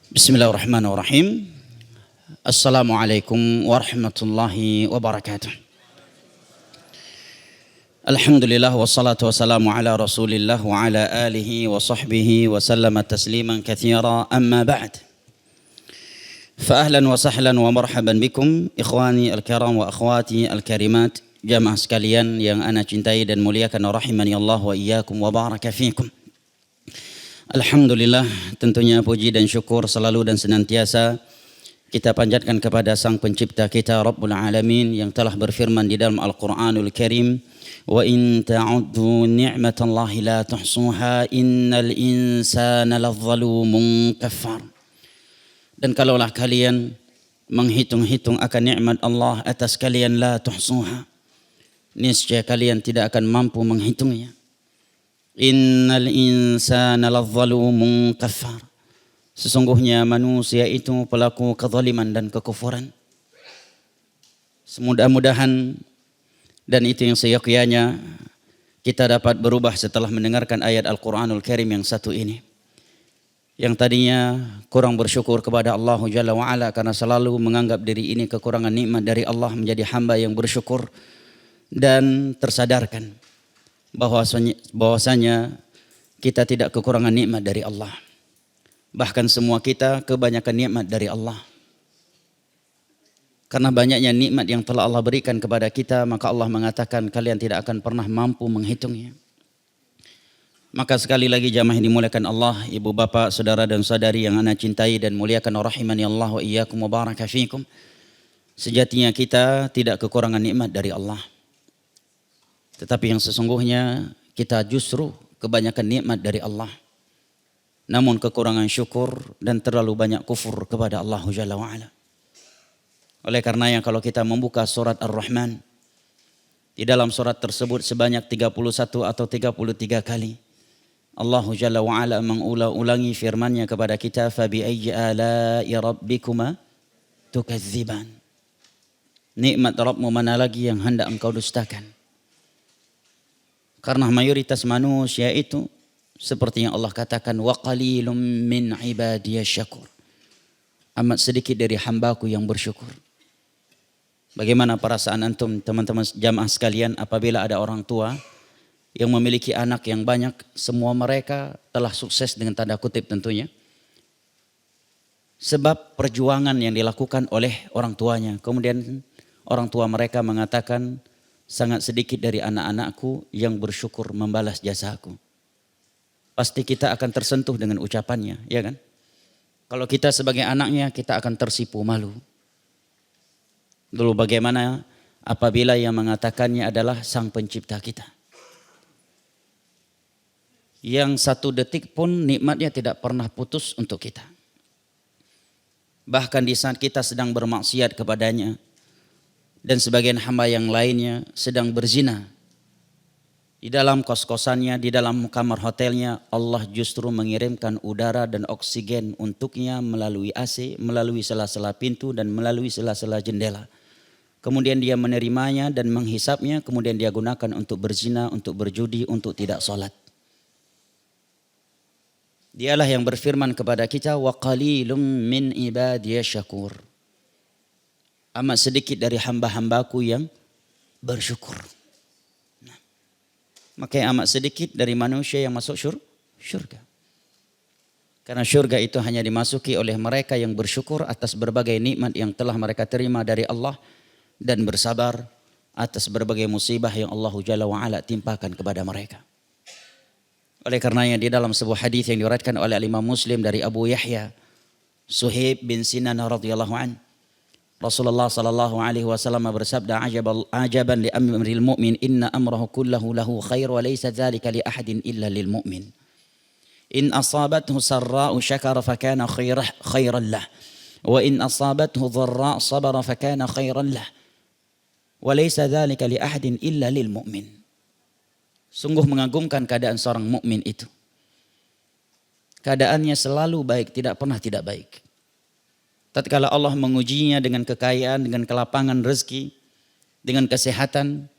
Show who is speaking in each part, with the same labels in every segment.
Speaker 1: Bismillahirrahmanirrahim. Assalamualaikum warahmatullahi wabarakatuh. Alhamdulillah wassalatu wassalamu ala rasulillah wa ala alihi wa sahbihi wa sallama tasliman katsira amma ba'd. Fa ahlan wa sahlan wa marhaban bikum ikhwani al-kiram wa akhwati al-karimat, jamaah sekalian yang ana cintai dan muliakan, rahimani Allah wa iyyakum wa baraka fikum. Alhamdulillah, tentunya puji dan syukur selalu dan senantiasa kita panjatkan kepada Sang Pencipta kita Rabbul Alamin yang telah berfirman di dalam Al-Quranul Karim, wa in ta'uddu ni'matallahi la tuhsuha innal insana ladzalumun kafar. Dan kalaulah kalian menghitung-hitung akan nikmat Allah atas kalian, la tuhsuha, niscaya kalian tidak akan mampu menghitungnya. Innal insana ladzalumun kafar. Sesungguhnya manusia itu pelaku kezaliman dan kekufuran. Semudah-mudahan dan itu yang seyogyanya kita dapat berubah setelah mendengarkan ayat Al-Quranul Karim yang satu ini. Yang tadinya kurang bersyukur kepada Allah Jalla wa'ala karena selalu menganggap diri ini kekurangan nikmat dari Allah, menjadi hamba yang bersyukur dan tersadarkan bahwasanya kita tidak kekurangan nikmat dari Allah. Bahkan semua kita kebanyakan nikmat dari Allah. Karena banyaknya nikmat yang telah Allah berikan kepada kita, maka Allah mengatakan kalian tidak akan pernah mampu menghitungnya. Maka sekali lagi jamaah yang dimuliakan Allah, ibu bapak, saudara dan saudari yang ana cintai dan muliakan, rahimani Allah wa iyyakum wa baraka fikum. Sejatinya kita tidak kekurangan nikmat dari Allah. Tetapi yang sesungguhnya kita justru kebanyakan nikmat dari Allah. Namun kekurangan syukur dan terlalu banyak kufur kepada Allah Jalla wa'ala. Oleh karenanya kalau kita membuka surat Ar-Rahman, di dalam surat tersebut sebanyak 31 atau 33 kali Allah Jalla wa'ala mengulang-ulangi firman-Nya kepada kita, fabi ayyi ala'i rabbikuma tukadziban. Nikmat Rabbmu mana lagi yang hendak engkau dustakan? Karena mayoritas manusia itu seperti yang Allah katakan, wa qalilum min ibadiyasy syakur. Amat sedikit dari hambaku yang bersyukur. Bagaimana perasaan antum teman-teman jamaah sekalian apabila ada orang tua yang memiliki anak yang banyak, semua mereka telah sukses dengan tanda kutip tentunya. Sebab perjuangan yang dilakukan oleh orang tuanya. Kemudian orang tua mereka mengatakan, sangat sedikit dari anak-anakku yang bersyukur membalas jasaku. Pasti kita akan tersentuh dengan ucapannya, ya kan? Kalau kita sebagai anaknya, kita akan tersipu malu. Dulu bagaimana apabila yang mengatakannya adalah Sang Pencipta kita, yang satu detik pun nikmatnya tidak pernah putus untuk kita. Bahkan di saat kita sedang bermaksiat kepadanya, dan sebagian hamba yang lainnya sedang berzina, di dalam kos-kosannya, di dalam kamar hotelnya, Allah justru mengirimkan udara dan oksigen untuknya melalui AC, melalui sela-sela pintu dan melalui sela-sela jendela. Kemudian dia menerimanya dan menghisapnya, kemudian dia gunakan untuk berzina, untuk berjudi, untuk tidak sholat. Dialah yang berfirman kepada kita, wa qalilum min ibadiyasy syakur. Amat sedikit dari hamba-hambaku yang bersyukur. Maka amat sedikit dari manusia yang masuk syurga. Karena syurga itu hanya dimasuki oleh mereka yang bersyukur atas berbagai nikmat yang telah mereka terima dari Allah dan bersabar atas berbagai musibah yang Allah Jalla wa'ala timpakan kepada mereka. Oleh karenanya di dalam sebuah hadis yang diriwayatkan oleh Imam Muslim dari Abu Yahya Suhaib bin Sinan radhiyallahu anhu, Rasulullah sallallahu alaihi wasallam bersabda, ajaban li amril mu'min inna amrahu kullahu lahu khair wa laysa dzalika li ahadin illa lil mu'min. In asabathu sarra'u syakara fakana khairan lah wa in asabathu dharra' sabara fakana khairan lah wa laysa dzalika li ahadin illa lil mu'min. Sungguh mengagumkan keadaan seorang mukmin itu. Keadaannya selalu baik, tidak pernah tidak baik. Tatkala Allah mengujinya dengan kekayaan, dengan kelapangan rezeki, dengan kesehatan,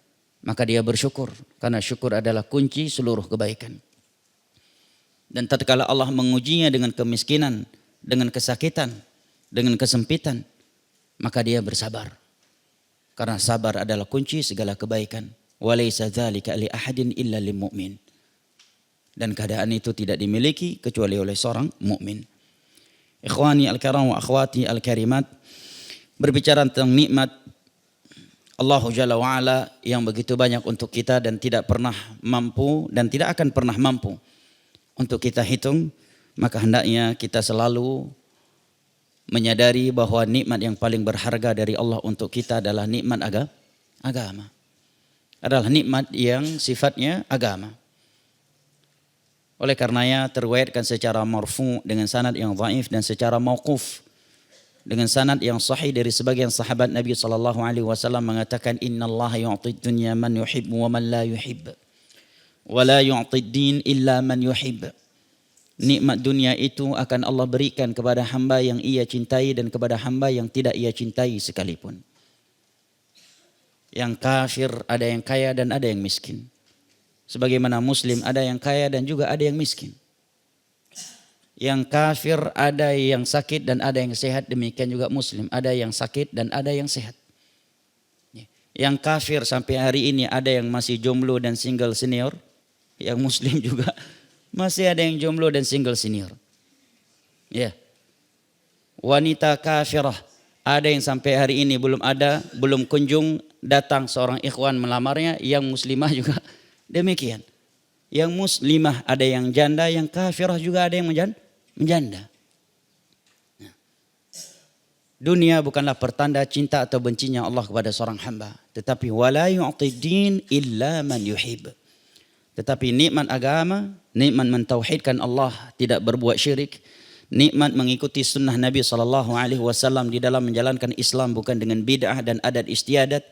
Speaker 1: maka dia bersyukur. Karena syukur adalah kunci seluruh kebaikan. Dan tatkala Allah mengujinya dengan kemiskinan, dengan kesakitan, dengan kesempitan, maka dia bersabar. Karena sabar adalah kunci segala kebaikan. Walaysa dzalika li ahadin illa lil mu'min. Dan keadaan itu tidak dimiliki kecuali oleh seorang mukmin. Ikhwani al-kiram wa akhwati al-karimat, berbicara tentang nikmat Allah Jalla wa Ala yang begitu banyak untuk kita dan tidak pernah mampu dan tidak akan pernah mampu untuk kita hitung, maka hendaknya kita selalu menyadari bahwa nikmat yang paling berharga dari Allah untuk kita adalah nikmat agama. Adalah nikmat yang sifatnya agama. Oleh karenanya terriwayatkan secara marfu dengan sanad yang dhaif dan secara mauquf dengan sanad yang sahih dari sebagian sahabat Nabi sallallahu alaihi wasallam mengatakan innallaha yu'ti dunya man yuhibbu wa man la yuhibb wa la yu'ti din illa man yuhibb. Nikmat dunia itu akan Allah berikan kepada hamba yang ia cintai dan kepada hamba yang tidak ia cintai sekalipun. Yang kafir ada yang kaya dan ada yang miskin. Sebagaimana muslim ada yang kaya dan juga ada yang miskin. Yang kafir ada yang sakit dan ada yang sehat, demikian juga muslim ada yang sakit dan ada yang sehat. Yang kafir sampai hari ini ada yang masih jomblo dan single senior, yang muslim juga masih ada yang jomblo dan single senior. Ya. Wanita kafirah ada yang sampai hari ini belum kunjung datang seorang ikhwan melamarnya, yang muslimah juga demikian. Yang muslimah ada yang janda, yang kafirah juga ada yang menjanda. Nah. Dunia bukanlah pertanda cinta atau bencinya Allah kepada seorang hamba, tetapi wala yu'ti din illa man yuhib. Tetapi nikmat agama, nikmat mentauhidkan Allah, tidak berbuat syirik, nikmat mengikuti sunnah Nabi SAW di dalam menjalankan Islam bukan dengan bid'ah dan adat istiadat,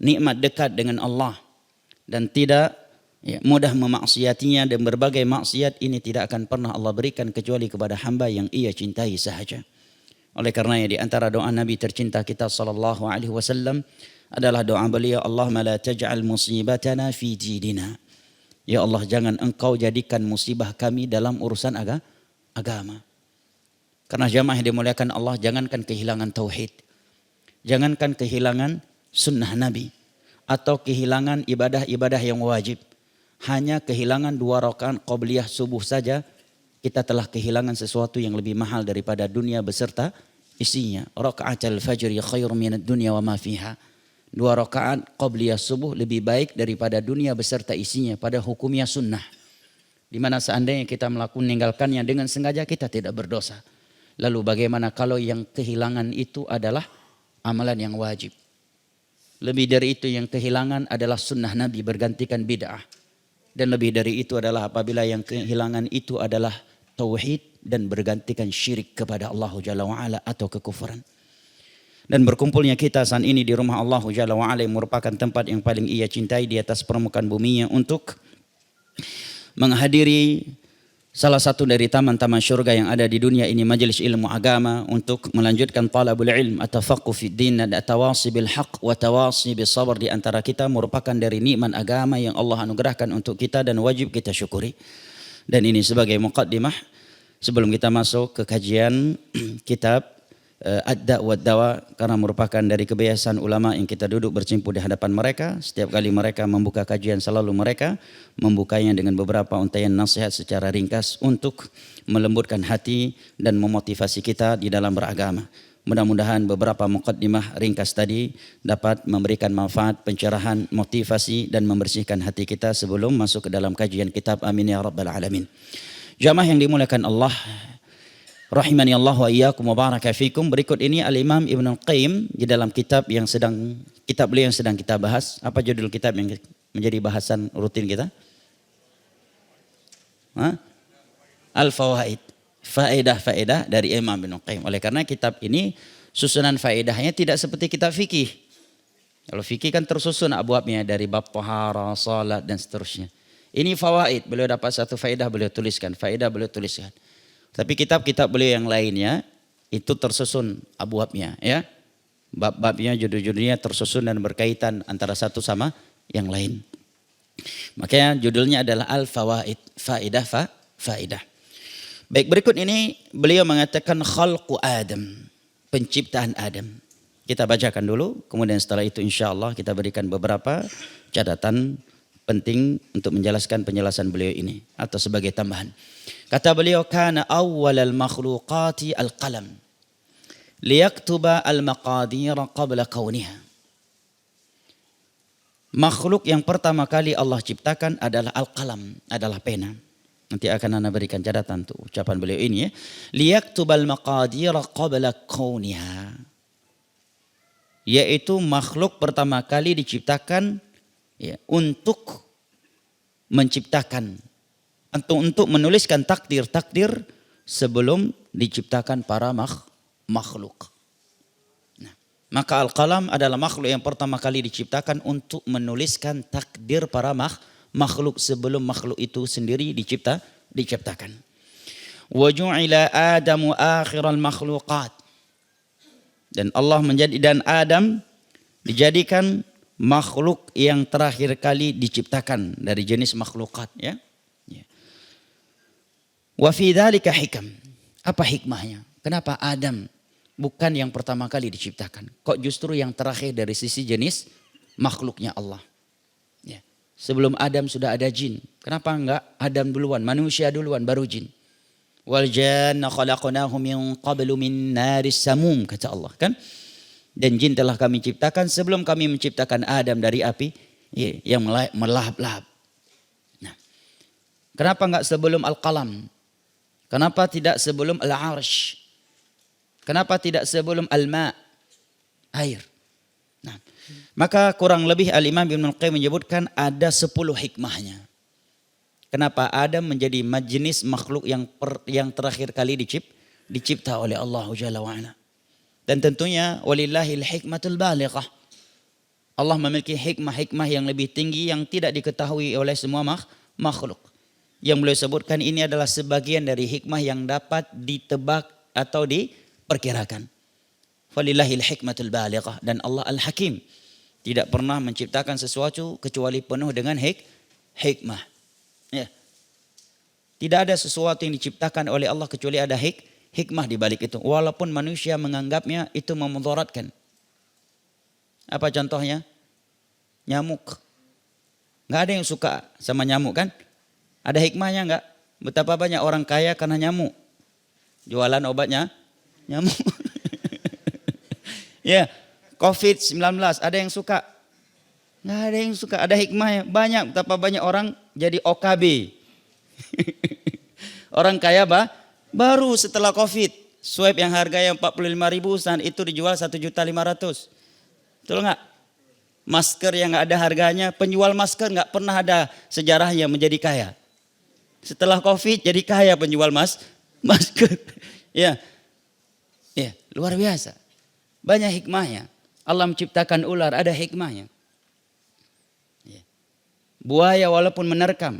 Speaker 1: nikmat dekat dengan Allah dan tidak mudah memaksiatinya, dan berbagai maksiat ini tidak akan pernah Allah berikan kecuali kepada hamba yang ia cintai sahaja. Oleh karenanya di antara doa Nabi tercinta kita sallallahu alaihi wasallam adalah doa beliau, Allahumma la taj'al musibatana fi dinina. Ya Allah, jangan engkau jadikan musibah kami dalam urusan agama. Karena jamaah yang dimuliakan Allah, jangankan kehilangan tauhid, jangankan kehilangan sunnah Nabi atau kehilangan ibadah-ibadah yang wajib, hanya kehilangan 2 rakaat qabliyah subuh saja kita telah kehilangan sesuatu yang lebih mahal daripada dunia beserta isinya. Raka'atul fajri khairum minad dunya wa ma fiha. 2 rakaat qabliyah subuh lebih baik daripada dunia beserta isinya pada hukumnya sunnah. Di mana seandainya kita meninggalkannya dengan sengaja kita tidak berdosa. Lalu bagaimana kalau yang kehilangan itu adalah amalan yang wajib? Lebih dari itu yang kehilangan adalah sunnah Nabi bergantikan bid'ah. Dan lebih dari itu adalah apabila yang kehilangan itu adalah tauhid dan bergantikan syirik kepada Allah Jalla wa'ala atau kekufuran. Dan berkumpulnya kita saat ini di rumah Allah Jalla wa'ala merupakan tempat yang paling ia cintai di atas permukaan buminya untuk menghadiri salah satu dari taman-taman syurga yang ada di dunia ini, majelis ilmu agama, untuk melanjutkan talabul ilm, at-tafaqquh fid din, dan at-tawasi bil haqq wa tawasi bis sabr di antara kita merupakan dari nikmat agama yang Allah anugerahkan untuk kita dan wajib kita syukuri. Dan ini sebagai muqaddimah sebelum kita masuk ke kajian kitab Ad-Da' wa Dawa, karena merupakan dari kebiasaan ulama yang kita duduk bercimpu di hadapan mereka. Setiap kali mereka membuka kajian selalu mereka membukanya dengan beberapa untaian nasihat secara ringkas untuk melembutkan hati dan memotivasi kita di dalam beragama. Mudah-mudahan beberapa muqaddimah ringkas tadi dapat memberikan manfaat, pencerahan, motivasi dan membersihkan hati kita sebelum masuk ke dalam kajian kitab. Amin ya rabbal alamin. Jamaah yang dimuliakan Allah, rahimani Allah wa iyyakum wa baraka fikum. Berikut ini Al-Imam Ibnu Qayyim di dalam kitab beliau yang sedang kita bahas. Apa judul kitab yang menjadi bahasan rutin kita? Al-Fawaid. Faedah-faedah dari Imam Ibnu Qayyim. Oleh karena kitab ini susunan faedahnya tidak seperti kitab fikih. Kalau fikih kan tersusun abwabnya dari bab taharah, salat dan seterusnya. Ini fawaid. Beliau dapat satu faedah beliau tuliskan, faedah beliau tuliskan. Tapi kitab-kitab beliau yang lainnya itu tersusun abwabnya, ya. Bab-babnya, judul-judulnya tersusun dan berkaitan antara satu sama yang lain. Makanya judulnya adalah Al-Fawaid, faedah. Baik, berikut ini beliau mengatakan khalqu Adam, penciptaan Adam. Kita bacakan dulu, kemudian setelah itu insya Allah kita berikan beberapa catatan penting untuk menjelaskan penjelasan beliau ini atau sebagai tambahan. Kata beliau, kana awwalal makhluqati al-qalam liyaktuba al-maqadir qabla kauniha. Makhluk yang pertama kali Allah ciptakan adalah al-qalam, adalah pena. Nanti akan Anda berikan catatan untuk ucapan beliau ini ya. Liyaktubal maqadir qabla kauniha. Yaitu makhluk pertama kali diciptakan ya, untuk menciptakan, untuk menuliskan takdir-takdir sebelum diciptakan para makhluk. Nah, maka al-qalam adalah makhluk yang pertama kali diciptakan untuk menuliskan takdir para makhluk sebelum makhluk itu sendiri diciptakan. Wa ju'ila Adamu akhiral makhluqat. Dan Allah dan Adam dijadikan makhluk yang terakhir kali diciptakan dari jenis makhlukat ya. Wa fi dzalika hikam. Apa hikmahnya? Kenapa Adam bukan yang pertama kali diciptakan? Kok justru yang terakhir dari sisi jenis makhluknya Allah? Ya. Sebelum Adam sudah ada jin. Kenapa enggak Adam duluan, manusia duluan baru jin? Wal janna khalaqnahu min qablu min naris samum, kata Allah kan. Dan jin telah kami ciptakan sebelum kami menciptakan Adam dari api yang melahap-lahap. Nah, kenapa enggak sebelum al-qalam? Kenapa tidak sebelum al-arsh? Kenapa tidak sebelum al-ma? Air. Nah, maka kurang lebih Al-Imam Ibnu Qayyim menyebutkan ada 10 hikmahnya. Kenapa Adam menjadi jenis makhluk yang terakhir kali dicipta oleh Allah Jalla wa'ala. Dan tentunya walillahil hikmatul balighah. Allah memiliki hikmah-hikmah yang lebih tinggi yang tidak diketahui oleh semua makhluk. Yang beliau sebutkan ini adalah sebagian dari hikmah yang dapat ditebak atau diperkirakan. Walillahil hikmatul balighah. Dan Allah al-hakim. Tidak pernah menciptakan sesuatu kecuali penuh dengan hikmah. Ya. Tidak ada sesuatu yang diciptakan oleh Allah kecuali ada hikmah di balik itu. Walaupun manusia menganggapnya itu memudaratkan. Apa contohnya? Nyamuk. Nggak ada yang suka sama nyamuk kan? Ada hikmahnya nggak? Betapa banyak orang kaya karena nyamuk. Jualan obatnya nyamuk. Ya, COVID-19 ada yang suka? Nggak ada yang suka, ada hikmahnya. Banyak, betapa banyak orang jadi OKB. Orang kaya baru setelah COVID. Swab yang harganya 45.000 saat itu dijual 1.500.000. Betul nggak? Masker yang nggak ada harganya, penjual masker nggak pernah ada sejarahnya menjadi kaya. Setelah COVID jadi kaya penjual masker. Ya, luar biasa. Banyak hikmahnya. Allah menciptakan ular, ada hikmahnya. Buaya walaupun menerkam,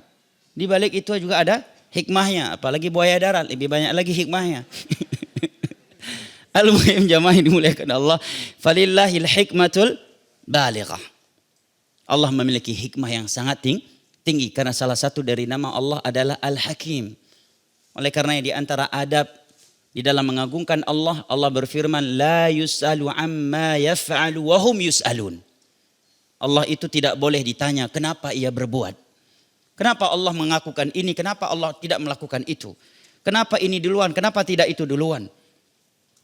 Speaker 1: di balik itu juga ada hikmahnya. Apalagi buaya darat, lebih banyak lagi hikmahnya. Al-muhim jamaah yang dimuliakan Allah. Falillahil hikmatul balighah. Allah memiliki hikmah yang sangat tinggi. Karena salah satu dari nama Allah adalah Al-Hakim. Oleh karena di antara adab di dalam mengagungkan Allah, Allah berfirman, La yus'alu amma yaf'alu wa hum yus'alun. Allah itu tidak boleh ditanya kenapa ia berbuat. Kenapa Allah mengakukan ini, kenapa Allah tidak melakukan itu. Kenapa ini duluan, kenapa tidak itu duluan.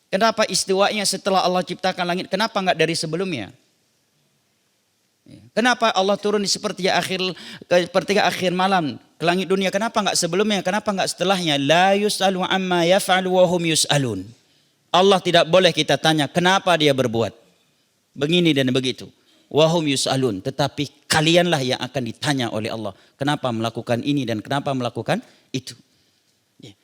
Speaker 1: Kenapa istiwanya setelah Allah ciptakan langit, kenapa enggak dari sebelumnya. Kenapa Allah turun di sepertiga akhir malam ke langit dunia, kenapa enggak sebelumnya, kenapa enggak setelahnya. La yus'alu amma yaf'alu wa hum yus'alun. Allah tidak boleh kita tanya kenapa dia berbuat begini dan begitu. Wahum yus'alun, tetapi kalianlah yang akan ditanya oleh Allah. Kenapa melakukan ini dan kenapa melakukan itu. Ya.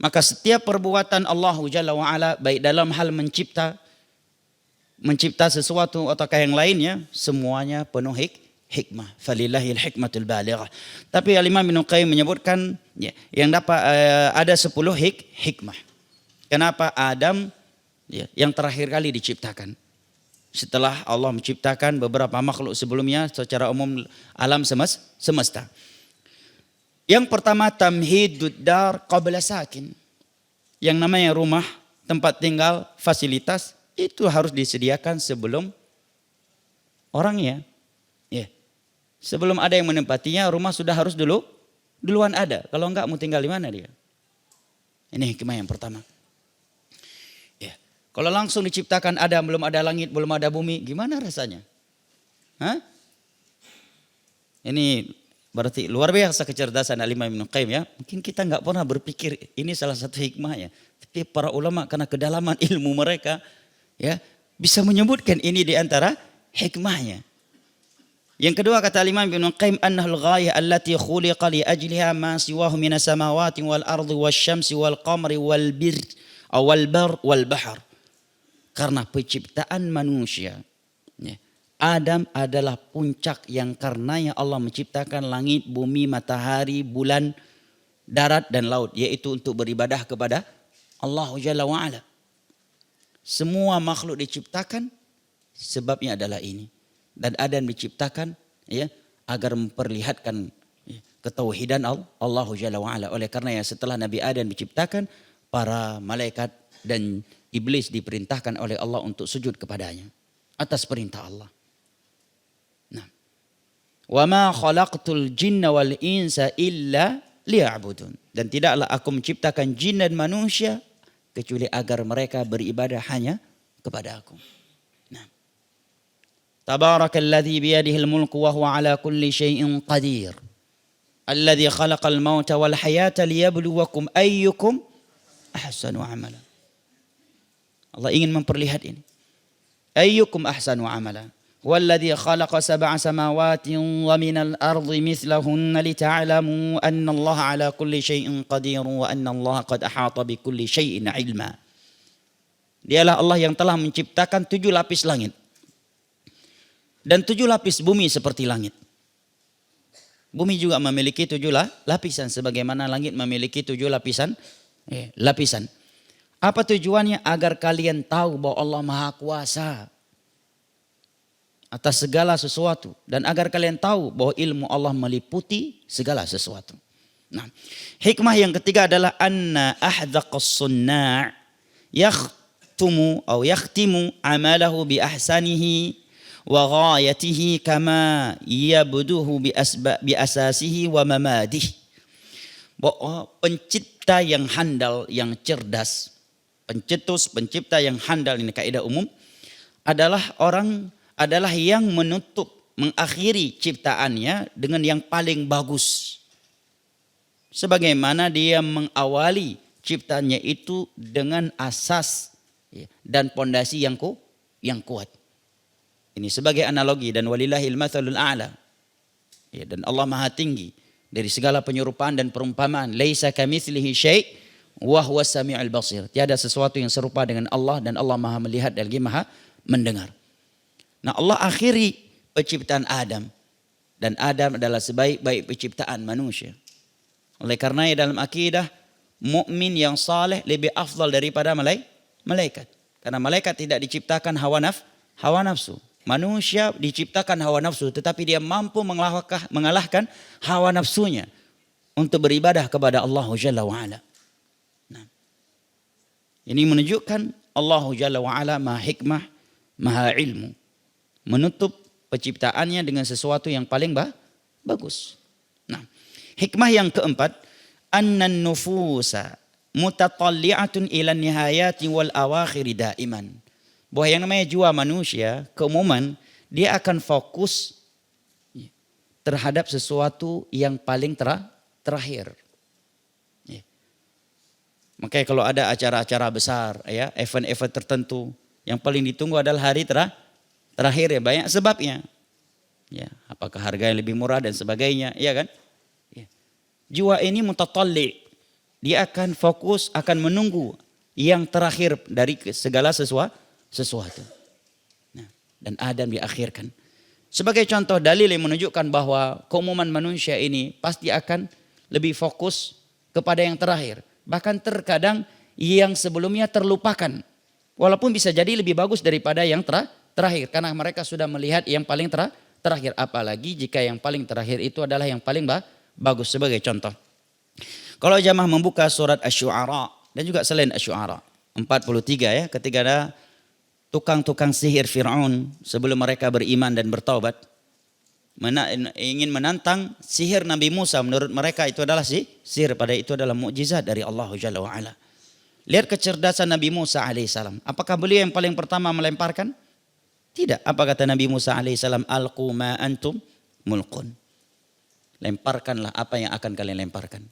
Speaker 1: Maka setiap perbuatan Allah Jalla wa'ala, baik dalam hal mencipta sesuatu ataukah yang lainnya, semuanya penuh hikmah. Falillahil hikmatul balighah. Tapi Al-Imam Ibnu Qayyim menyebutkan ya, yang dapat ada 10 hikmah. Kenapa Adam ya, yang terakhir kali diciptakan. Setelah Allah menciptakan beberapa makhluk sebelumnya secara umum alam semesta. Yang pertama tamhidud dar qabla sakin. Yang namanya rumah, tempat tinggal, fasilitas itu harus disediakan sebelum orangnya. Ya. Sebelum ada yang menempatinya, rumah sudah harus duluan ada. Kalau enggak mau tinggal di mana dia? Ini hikmah yang pertama. Ya. Kalau langsung diciptakan Adam, belum ada langit, belum ada bumi, gimana rasanya? Hah? Ini berarti luar biasa kecerdasan Al-Imam Ibnu Qayyim ya. Mungkin kita enggak pernah berpikir ini salah satu hikmahnya. Tapi para ulama karena kedalaman ilmu mereka ya bisa menyebutkan ini di antara hikmahnya. Yang kedua kata Imam Ibnu Qayyim annahul ghayah allati khuliqa li ajliha ma siwahu minas samawati wal ardi wasyamsi wal qamari wal bir wal bar wal bahr. Karena penciptaan manusia ya, Adam adalah puncak yang karenanya Allah menciptakan langit, bumi, matahari, bulan, darat dan laut, yaitu untuk beribadah kepada Allah Jalla wa'ala. Semua makhluk diciptakan sebabnya adalah ini. Dan Adam diciptakan ya agar memperlihatkan ya, ketauhidan Allah Jalla wa'ala. Oleh karenanya setelah Nabi Adam diciptakan, para malaikat dan iblis diperintahkan oleh Allah untuk sujud kepadanya atas perintah Allah. Nah, wa ma khalaqtul jinna wal insa illa liya'budun. Dan tidaklah aku menciptakan jin dan manusia kecuali agar mereka beribadah hanya kepada aku. Nah. Tabarakalladzi biyadihil mulku wa huwa ala kulli syai'in qadir. Alladzi khalaqal mauta wal hayata liyabluwakum ayyukum ahsanu amala. Allah ingin memperlihat ini. Ayyukum ahsanu amala. والذي خلق سبع سماوات ومن الأرض مثلهن لتعلموا أن الله على كل شيء قدير وأن الله قد أحاط بكل شيء علما. Dialah Allah yang telah menciptakan 7 lapis langit dan 7 lapis bumi seperti langit. Bumi juga memiliki 7 lapisan sebagaimana langit memiliki 7 lapisan. Apa tujuannya? Agar kalian tahu bahwa Allah Maha Kuasa atas segala sesuatu dan agar kalian tahu bahwa ilmu Allah meliputi segala sesuatu. Nah, hikmah yang ketiga adalah anna ahdaqas sunna' yakhtimu amalahu bi ahsanihi wa ghayatihi kama yabduhu bi asasihi wa mamadih. Bahwa pencipta yang handal, yang cerdas, pencipta yang handal, ini kaidah umum, adalah yang menutup, mengakhiri ciptaannya dengan yang paling bagus. Sebagaimana dia mengawali ciptaannya itu dengan asas dan pondasi yang kuat. Ini sebagai analogi dan walillahil matsalul a'la. Ya, dan Allah Maha tinggi dari segala penyerupaan dan perumpamaan. Laisa kamitslihi syai' wa huwas samiul basir. Tiada sesuatu yang serupa dengan Allah dan Allah Maha melihat dan Maha mendengar. Nah, Allah akhiri penciptaan Adam dan Adam adalah sebaik-baik penciptaan manusia. Oleh karenanya dalam akidah mukmin yang saleh lebih afdal daripada malaikat. Karena malaikat tidak diciptakan hawa nafsu. Manusia diciptakan hawa nafsu tetapi dia mampu mengalahkan hawa nafsunya untuk beribadah kepada Allah Jalla wa'ala. Nah, ini menunjukkan Allah Jalla wa'ala maha hikmah, maha ilmu. Menutup penciptaannya dengan sesuatu yang paling bagus. Nah, hikmah yang keempat, annan nufusa mutatalli'atun ila nihayati wal awakhiri daiman. Bahwa yang namanya jiwa manusia, keumuman, dia akan fokus terhadap sesuatu yang paling terakhir. Ya. Makanya kalau ada acara-acara besar, ya, event-event tertentu, yang paling ditunggu adalah hari terakhir ya, banyak sebabnya. Ya, apakah harga yang lebih murah dan sebagainya, ya kan? Ya. Jiwa ini mutatalli, dia akan fokus, akan menunggu yang terakhir dari segala sesuatu. Nah, dan Adam diakhirkan. Sebagai contoh dalil yang menunjukkan bahwa keumuman manusia ini pasti akan lebih fokus kepada yang terakhir. Bahkan terkadang yang sebelumnya terlupakan. Walaupun bisa jadi lebih bagus daripada yang terakhir. Karena mereka sudah melihat yang paling terakhir. Apalagi jika yang paling terakhir itu adalah yang paling bagus. Sebagai contoh. Kalau jamaah membuka surat Asy-Syu'ara dan juga selain Asy-Syu'ara 43 ya, ketika ada tukang-tukang sihir Fir'aun sebelum mereka beriman dan bertaubat ingin menantang sihir Nabi Musa. Menurut mereka itu adalah sihir, pada itu adalah mukjizat dari Allah Jalla wa Ala. Lihat kecerdasan Nabi Musa alaihissalam. Apakah beliau yang paling pertama melemparkan? Tidak. Apa kata Nabi Musa alaihissalam? Alqu ma antum mulqun. Lemparkanlah apa yang akan kalian lemparkan.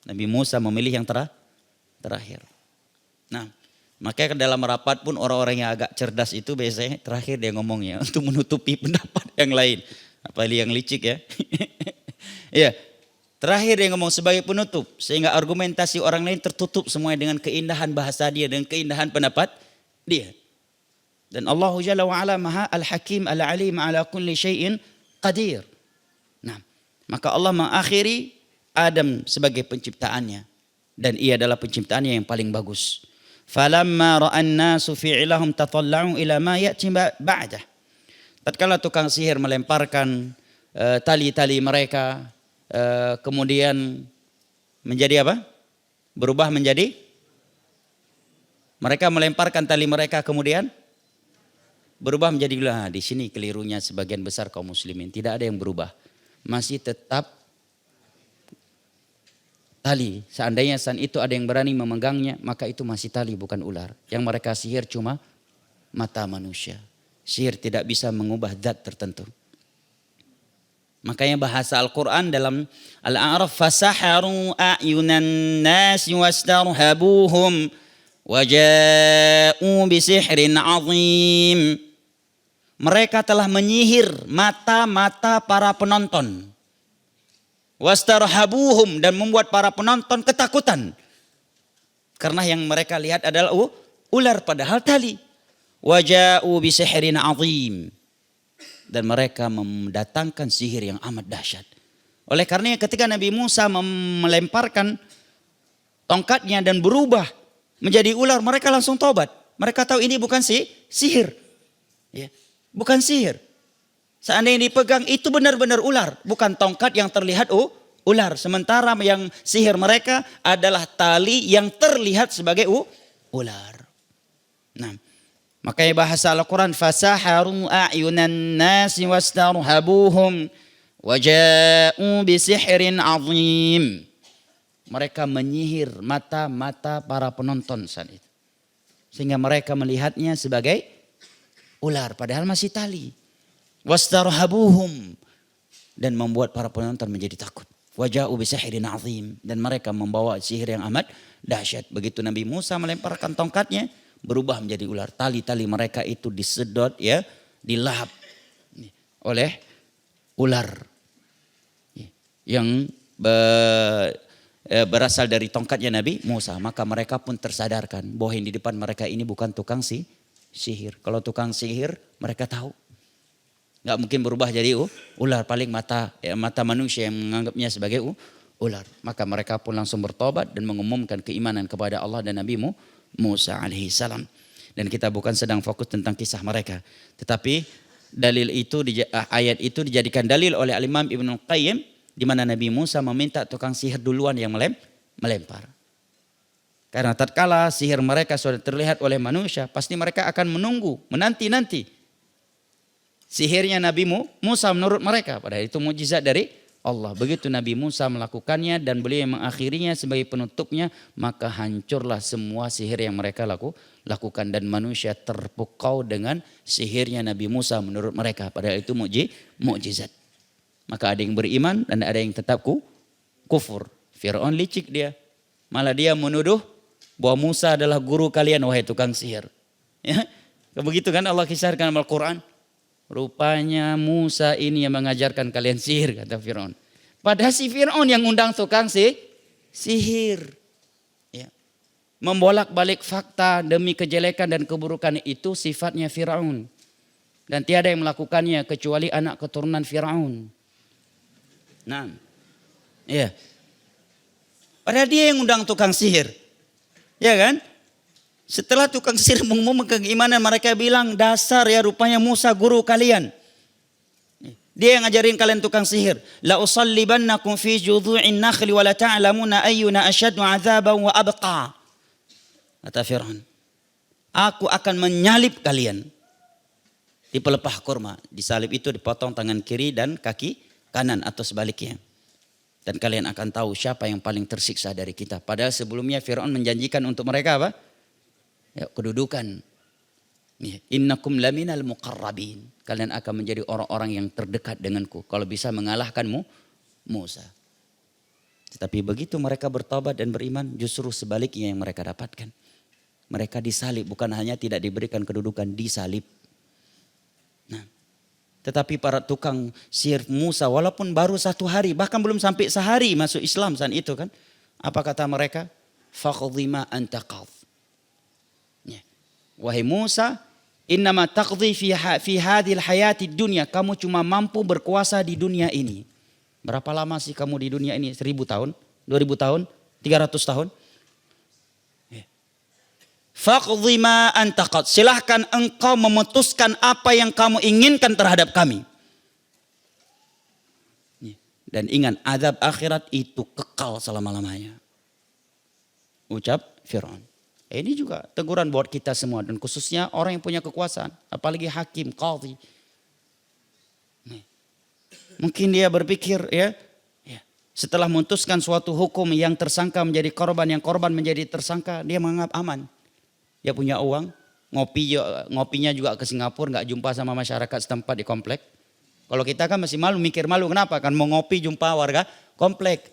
Speaker 1: Nabi Musa memilih yang terakhir. Nah, makanya dalam rapat pun orang-orang yang agak cerdas itu biasanya terakhir dia ngomongnya untuk menutupi pendapat yang lain. Apalagi yang licik ya. Ya, terakhir dia ngomong sebagai penutup sehingga argumentasi orang lain tertutup semuanya dengan keindahan bahasa dia dan keindahan pendapat dia. Dan Allah Jalla wa Ala Maha Al-Hakim Al-Alim ala kulli syai'in qadir. Nah, maka Allah mengakhiri Adam sebagai penciptaannya dan ia adalah penciptaannya yang paling bagus. Falamma ra'an nasu fi'ilahum tatalla'u ila ma ya'ti ba'dah. Tatkala tukang sihir melemparkan tali-tali mereka kemudian menjadi apa? Berubah menjadi, mereka melemparkan tali mereka kemudian berubah menjadi ular. Di sini kelirunya sebagian besar kaum muslimin, tidak ada yang berubah. Masih tetap tali. Seandainya saat itu ada yang berani memegangnya, maka itu masih tali bukan ular. Yang mereka sihir cuma mata manusia. Sihir tidak bisa mengubah zat tertentu. Makanya bahasa Al-Quran dalam Al-A'raf, fasaharu a'yunan nasi wastarhabuhum waja'u bisihrin azim. Mereka telah menyihir mata-mata para penonton. Wastarhabuhum, dan membuat para penonton ketakutan. Karena yang mereka lihat adalah ular padahal tali. Waja'u bisihrin azim. Dan mereka mendatangkan sihir yang amat dahsyat. Oleh karenanya ketika Nabi Musa melemparkan tongkatnya dan berubah menjadi ular, mereka langsung taubat. Mereka tahu ini bukan sihir. Ya, bukan sihir. Seandainya dipegang itu benar-benar ular, bukan tongkat yang terlihat ular. Sementara yang sihir mereka adalah tali yang terlihat sebagai ular. Nah, makanya bahasa Al-Quran, fasaharu a'yunan nasi wastarhabuhum waja'u bisihrin azim. Mereka menyihir mata-mata para penonton saat itu. Sehingga mereka melihatnya sebagai ular padahal masih tali. Wastarhabuhum, dan membuat para penonton menjadi takut. Waja'u bisihrin azim, dan mereka membawa sihir yang amat dahsyat. Begitu Nabi Musa melemparkan tongkatnya, berubah menjadi ular. Tali-tali mereka itu disedot ya, dilahap oleh ular yang berasal dari tongkatnya Nabi Musa. Maka mereka pun tersadarkan bahwa yang di depan mereka ini bukan tukang sihir. Kalau tukang sihir mereka tahu nggak mungkin berubah jadi ular, paling mata manusia yang menganggapnya sebagai ular. Maka mereka pun langsung bertobat dan mengumumkan keimanan kepada Allah dan Nabi Musa alaihissalam. Dan kita bukan sedang fokus tentang kisah mereka, tetapi dalil itu ayat itu dijadikan dalil oleh Al-Imam Ibnu Qayyim, di mana Nabi Musa meminta tukang sihir duluan yang melempar. Karena tatkala sihir mereka sudah terlihat oleh manusia, pasti mereka akan menanti sihirnya Nabi Musa menurut mereka. Padahal itu mukjizat dari Allah. Begitu Nabi Musa melakukannya dan beliau yang mengakhirinya sebagai penutupnya, maka hancurlah semua sihir yang mereka lakukan. Dan manusia terpukau dengan sihirnya Nabi Musa menurut mereka. Padahal itu mukjizat. Maka ada yang beriman dan ada yang tetap kufur. Fir'aun licik dia. Malah dia menuduh bahwa Musa adalah guru kalian, wahai tukang sihir. Ya, begitu kan Allah kisahkan dalam Al-Quran. Rupanya Musa ini yang mengajarkan kalian sihir, kata Fir'aun. Padahal si Fir'aun yang undang tukang sihir. Ya. Membolak-balik fakta demi kejelekan dan keburukan itu sifatnya Fir'aun. Dan tiada yang melakukannya kecuali anak keturunan Fir'aun. Nah, ya. Padahal dia yang undang tukang sihir. Ya kan? Setelah tukang sihir mengumumkan keimanan, mereka bilang, dasar ya rupanya Musa guru kalian. Dia yang ngajarin kalian tukang sihir. La usallibannakum fi judhu'in nakhli wa la ta'lamuna ayyuna asyaddu 'adzaban wa abqa. Kata Fir'aun. Aku akan menyalib kalian di pelepah kurma. Disalib itu dipotong tangan kiri dan kaki kanan atau sebaliknya. Dan kalian akan tahu siapa yang paling tersiksa dari kita. Padahal sebelumnya Fir'aun menjanjikan untuk mereka apa? Ya, kedudukan. Innakum laminal muqarrabin. Kalian akan menjadi orang-orang yang terdekat denganku. Kalau bisa mengalahkanmu Musa. Tetapi begitu mereka bertobat dan beriman, justru sebaliknya yang mereka dapatkan. Mereka disalib, bukan hanya tidak diberikan kedudukan, disalib. Nah, tetapi para tukang sihir Musa walaupun baru 1 hari, bahkan belum sampai sehari masuk Islam saat itu kan. Apa kata mereka? Faqdhi ma anta qadh. Wahai Musa, innama taqdhi fi hadhil hayati dunya. Kamu cuma mampu berkuasa di dunia ini. Berapa lama sih kamu di dunia ini? 1000 tahun? 2000 tahun? 300 tahun? Faqdhi ma anta qadh. Silahkan engkau memutuskan apa yang kamu inginkan terhadap kami. Dan ingat, azab akhirat itu kekal selama-lamanya. Ucap Fir'aun. Ini juga teguran buat kita semua dan khususnya orang yang punya kekuasaan, apalagi hakim, qadhi. Mungkin dia berpikir ya, setelah memutuskan suatu hukum yang tersangka menjadi korban, yang korban menjadi tersangka, dia menganggap aman. Dia punya uang, ngopinya juga ke Singapura, nggak jumpa sama masyarakat setempat di komplek. Kalau kita kan masih malu, mikir malu, kenapa? Kan mau ngopi jumpa warga komplek.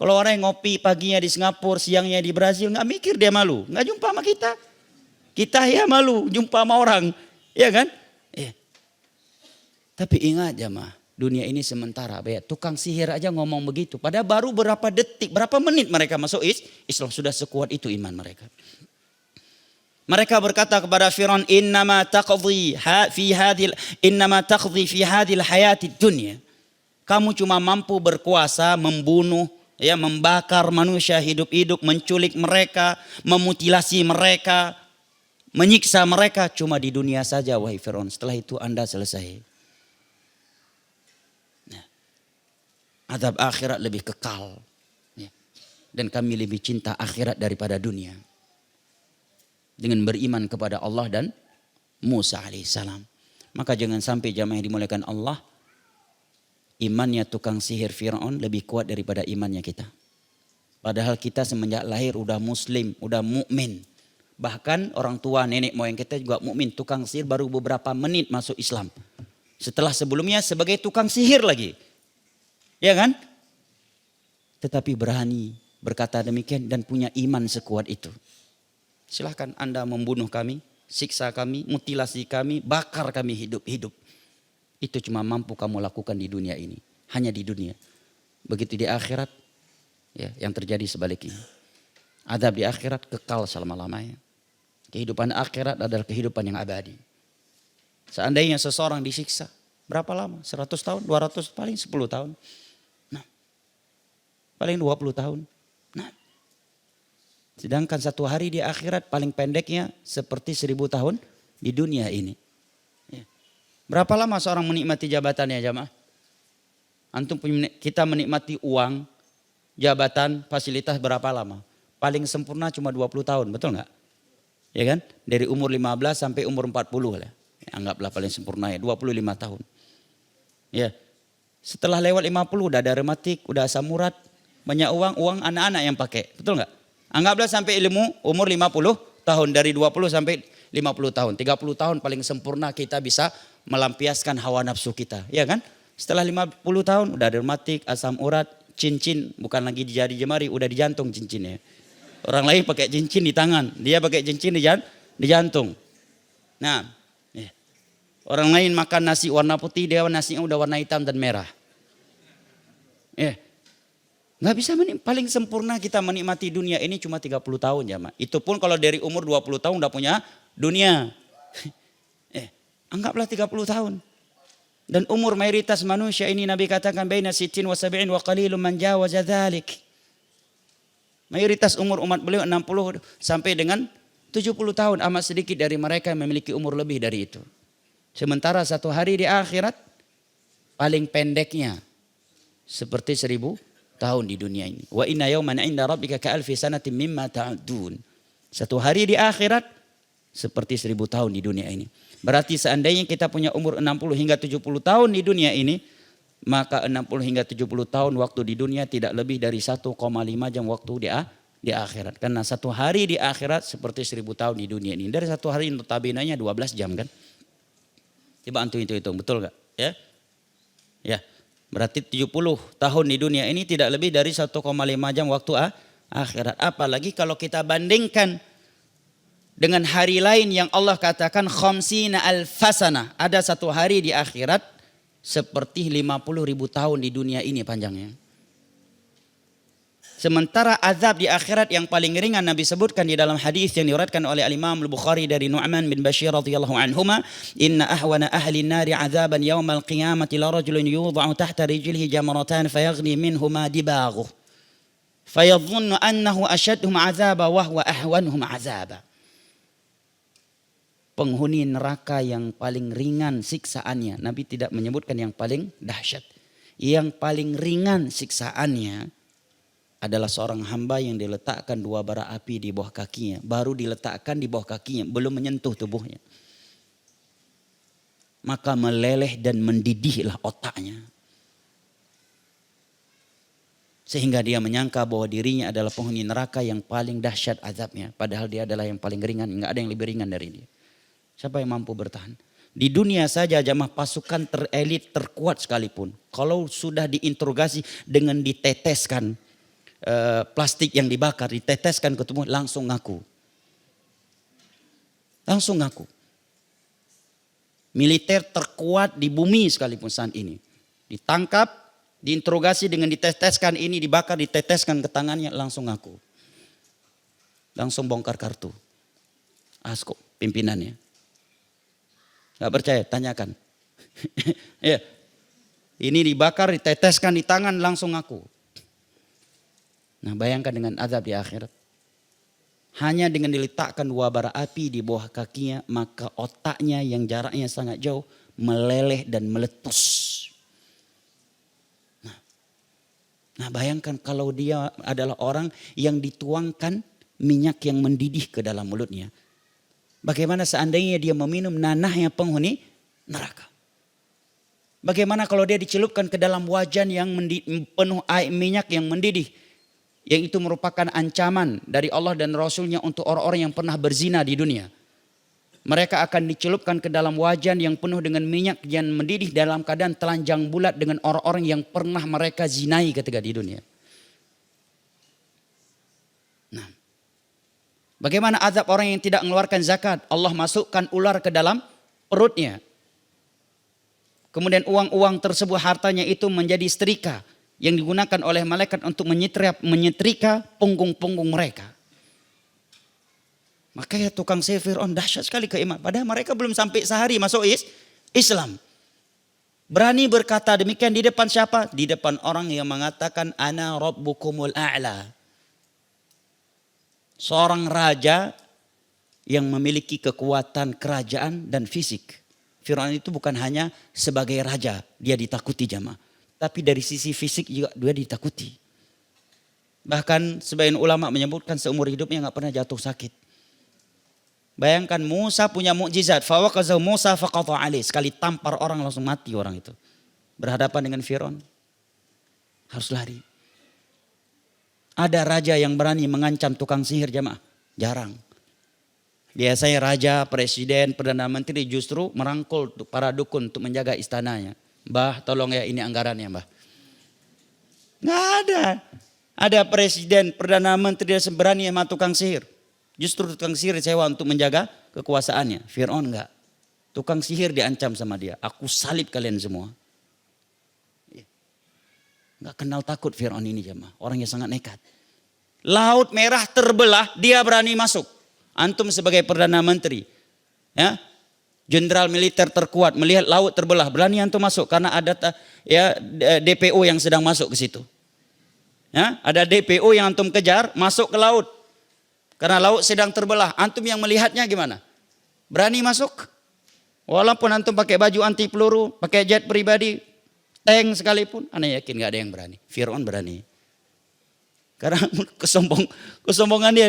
Speaker 1: Kalau orang yang ngopi paginya di Singapura, siangnya di Brazil, nggak mikir dia malu. Nggak jumpa sama kita. Kita ya malu jumpa sama orang. Ya kan? Ya. Tapi ingat jamaah, dunia ini sementara. Tukang sihir aja ngomong begitu. Padahal baru berapa detik, berapa menit mereka masuk Islam. Sudah sekuat itu iman mereka. Mereka berkata kepada Fir'aun, innama taqdhi fi hadhil hayati dunya. Kamu cuma mampu berkuasa, membunuh, ya, membakar manusia hidup-hidup, menculik mereka, memutilasi mereka, menyiksa mereka cuma di dunia saja wahai Fir'aun. Setelah itu Anda selesai. Nah, azab akhirat lebih kekal. Ya. Dan kami lebih cinta akhirat daripada dunia. Dengan beriman kepada Allah dan Musa alaihissalam. Maka jangan sampai jamaah yang dimuliakan Allah, imannya tukang sihir Fir'aun lebih kuat daripada imannya kita. Padahal kita semenjak lahir udah muslim, udah mukmin. Bahkan orang tua nenek moyang kita juga mukmin. Tukang sihir baru beberapa menit masuk Islam. Setelah sebelumnya sebagai tukang sihir lagi. Ya kan? Tetapi berani berkata demikian dan punya iman sekuat itu. Silahkan Anda membunuh kami, siksa kami, mutilasi kami, bakar kami hidup-hidup. Itu cuma mampu kamu lakukan di dunia ini. Hanya di dunia. Begitu di akhirat, ya, yang terjadi sebaliknya. Azab di akhirat kekal selama-lamanya. Kehidupan akhirat adalah kehidupan yang abadi. Seandainya seseorang disiksa, berapa lama? 100 tahun, 200, paling 10 tahun. Nah, paling 20 tahun. Nah, sedangkan 1 hari di akhirat paling pendeknya seperti 1000 tahun di dunia ini. Berapa lama seorang menikmati jabatannya jamaah? Antum kita menikmati uang, jabatan, fasilitas berapa lama? Paling sempurna cuma 20 tahun, betul nggak? Ya kan? Dari umur 15 sampai umur 40 lah. Ya, anggaplah paling sempurna ya, 25 tahun. Ya. Setelah lewat 50 udah ada rematik, udah asam urat, banyak uang anak-anak yang pakai, betul nggak? Anggaplah sampai ilmu umur 50 tahun, dari 20 sampai 50 tahun. 30 tahun paling sempurna kita bisa melampiaskan hawa nafsu kita. Ya kan? Setelah 50 tahun udah dermatik, asam urat, cincin. Bukan lagi di jari jemari, udah di jantung cincinnya. Orang lain pakai cincin di tangan. Dia pakai cincin di jantung. Nah, orang lain makan nasi warna putih, dia nasinya udah warna hitam dan merah. Nggak bisa paling sempurna kita menikmati dunia ini cuma 30 tahun ya Mak. Itu pun kalau dari umur 20 tahun udah punya dunia. Anggaplah 30 tahun. Dan umur mayoritas manusia ini Nabi katakan baina sittin wa sab'in wa qalilun man jawaza dzalik. Mayoritas umur umat beliau 60 sampai dengan 70 tahun. Amat sedikit dari mereka yang memiliki umur lebih dari itu. Sementara 1 hari di akhirat paling pendeknya seperti 1000 tahun di dunia ini. Wa inna yawman 'inda rabbika ka'alfi sanatin mimma ta'udun. Satu hari di akhirat seperti 1000 tahun di dunia ini. Berarti seandainya kita punya umur 60 hingga 70 tahun di dunia ini, maka 60 hingga 70 tahun waktu di dunia tidak lebih dari 1,5 jam waktu di akhirat. Karena satu hari di akhirat seperti 1000 tahun di dunia ini. Dari satu hari notabene-nya 12 jam kan. Coba antum hitung, betul gak? Ya. Ya. Berarti 70 tahun di dunia ini tidak lebih dari 1,5 jam waktu akhirat. Apalagi kalau kita bandingkan dengan hari lain yang Allah katakan khamsina alfasana. Ada satu hari di akhirat seperti 50.000 tahun di dunia ini panjangnya. Sementara azab di akhirat yang paling ringan Nabi sebutkan di dalam hadis yang diriwayatkan oleh Al-Imam Al-Bukhari dari Nu'man bin Bashir radhiyallahu anhuma, inna ahwana ahli an-nari 'adzaban yaumal qiyamati la rajulun yudha'u tahta rijlihi jamratan fayaghni minhuma dibaghuh fayadhunnu annahu ashadduhum 'adzaba wa huwa ahwanuhum 'adzaba. Penghuni neraka yang paling ringan siksaannya, Nabi tidak menyebutkan yang paling dahsyat. Yang paling ringan siksaannya adalah seorang hamba yang diletakkan 2 bara api di bawah kakinya. Baru diletakkan di bawah kakinya, belum menyentuh tubuhnya. Maka meleleh dan mendidihlah otaknya. Sehingga dia menyangka bahwa dirinya adalah penghuni neraka yang paling dahsyat azabnya. Padahal dia adalah yang paling ringan, enggak ada yang lebih ringan dari dia. Siapa yang mampu bertahan? Di dunia saja jamaah pasukan terelit terkuat sekalipun, kalau sudah diinterogasi dengan diteteskan plastik yang dibakar, diteteskan ke tubuh, langsung ngaku. Langsung ngaku. Militer terkuat di bumi sekalipun saat ini. Ditangkap, diinterogasi dengan diteteskan ini, dibakar, diteteskan ke tangannya, langsung ngaku. Langsung bongkar kartu. Asko pimpinannya. Gak percaya, tanyakan. Ya. Ini dibakar, diteteskan di tangan, langsung ngaku. Nah, bayangkan dengan azab di akhirat. Hanya dengan diletakkan 2 bara api di bawah kakinya, maka otaknya yang jaraknya sangat jauh meleleh dan meletus. Nah, bayangkan kalau dia adalah orang yang dituangkan minyak yang mendidih ke dalam mulutnya. Bagaimana seandainya dia meminum nanahnya penghuni neraka? Bagaimana kalau dia dicelupkan ke dalam wajan yang penuh air minyak yang mendidih? Yang itu merupakan ancaman dari Allah dan Rasulnya untuk orang-orang yang pernah berzina di dunia. Mereka akan dicelupkan ke dalam wajan yang penuh dengan minyak yang mendidih dalam keadaan telanjang bulat dengan orang-orang yang pernah mereka zinai ketika di dunia. Nah, bagaimana azab orang yang tidak mengeluarkan zakat? Allah masukkan ular ke dalam perutnya. Kemudian uang-uang tersebut, hartanya itu menjadi setrika yang digunakan oleh malaikat untuk menyetrika punggung-punggung mereka. Makanya tukang sihir Fir'aun dahsyat sekali keiman. Padahal mereka belum sampai sehari masuk Islam. Berani berkata demikian di depan siapa? Di depan orang yang mengatakan ana rabbukumul a'la. Seorang raja yang memiliki kekuatan kerajaan dan fisik. Fir'aun itu bukan hanya sebagai raja, dia ditakuti jamaah. Tapi dari sisi fisik juga dia ditakuti. Bahkan sebagian ulama menyebutkan seumur hidupnya gak pernah jatuh sakit. Bayangkan Musa punya mukjizat. Fawaqazahu Musa faqata alaih. Sekali tampar orang langsung mati orang itu. Berhadapan dengan Fir'aun. Harus lari. Ada raja yang berani mengancam tukang sihir jamaah? Jarang. Biasanya raja, presiden, perdana menteri justru merangkul para dukun untuk menjaga istananya. Mbah tolong ya ini anggarannya mbah. Nggak ada. Ada presiden, perdana menteri yang berani sama tukang sihir. Justru tukang sihir sewa untuk menjaga kekuasaannya. Fir'aun enggak. Tukang sihir diancam sama dia. Aku salib kalian semua. Enggak kenal takut Fir'aun ini jemaah. Orang yang sangat nekat. Laut Merah terbelah, dia berani masuk. Antum sebagai perdana menteri. Ya. Jenderal militer terkuat melihat laut terbelah, berani antum masuk karena ada DPO yang sedang masuk ke situ. Ya, ada DPO yang antum kejar masuk ke laut. Karena laut sedang terbelah, antum yang melihatnya gimana? Berani masuk? Walaupun antum pakai baju anti peluru, pakai jet pribadi, tank sekalipun, ana yakin nggak ada yang berani. Fir'aun berani. Karena kesombongan dia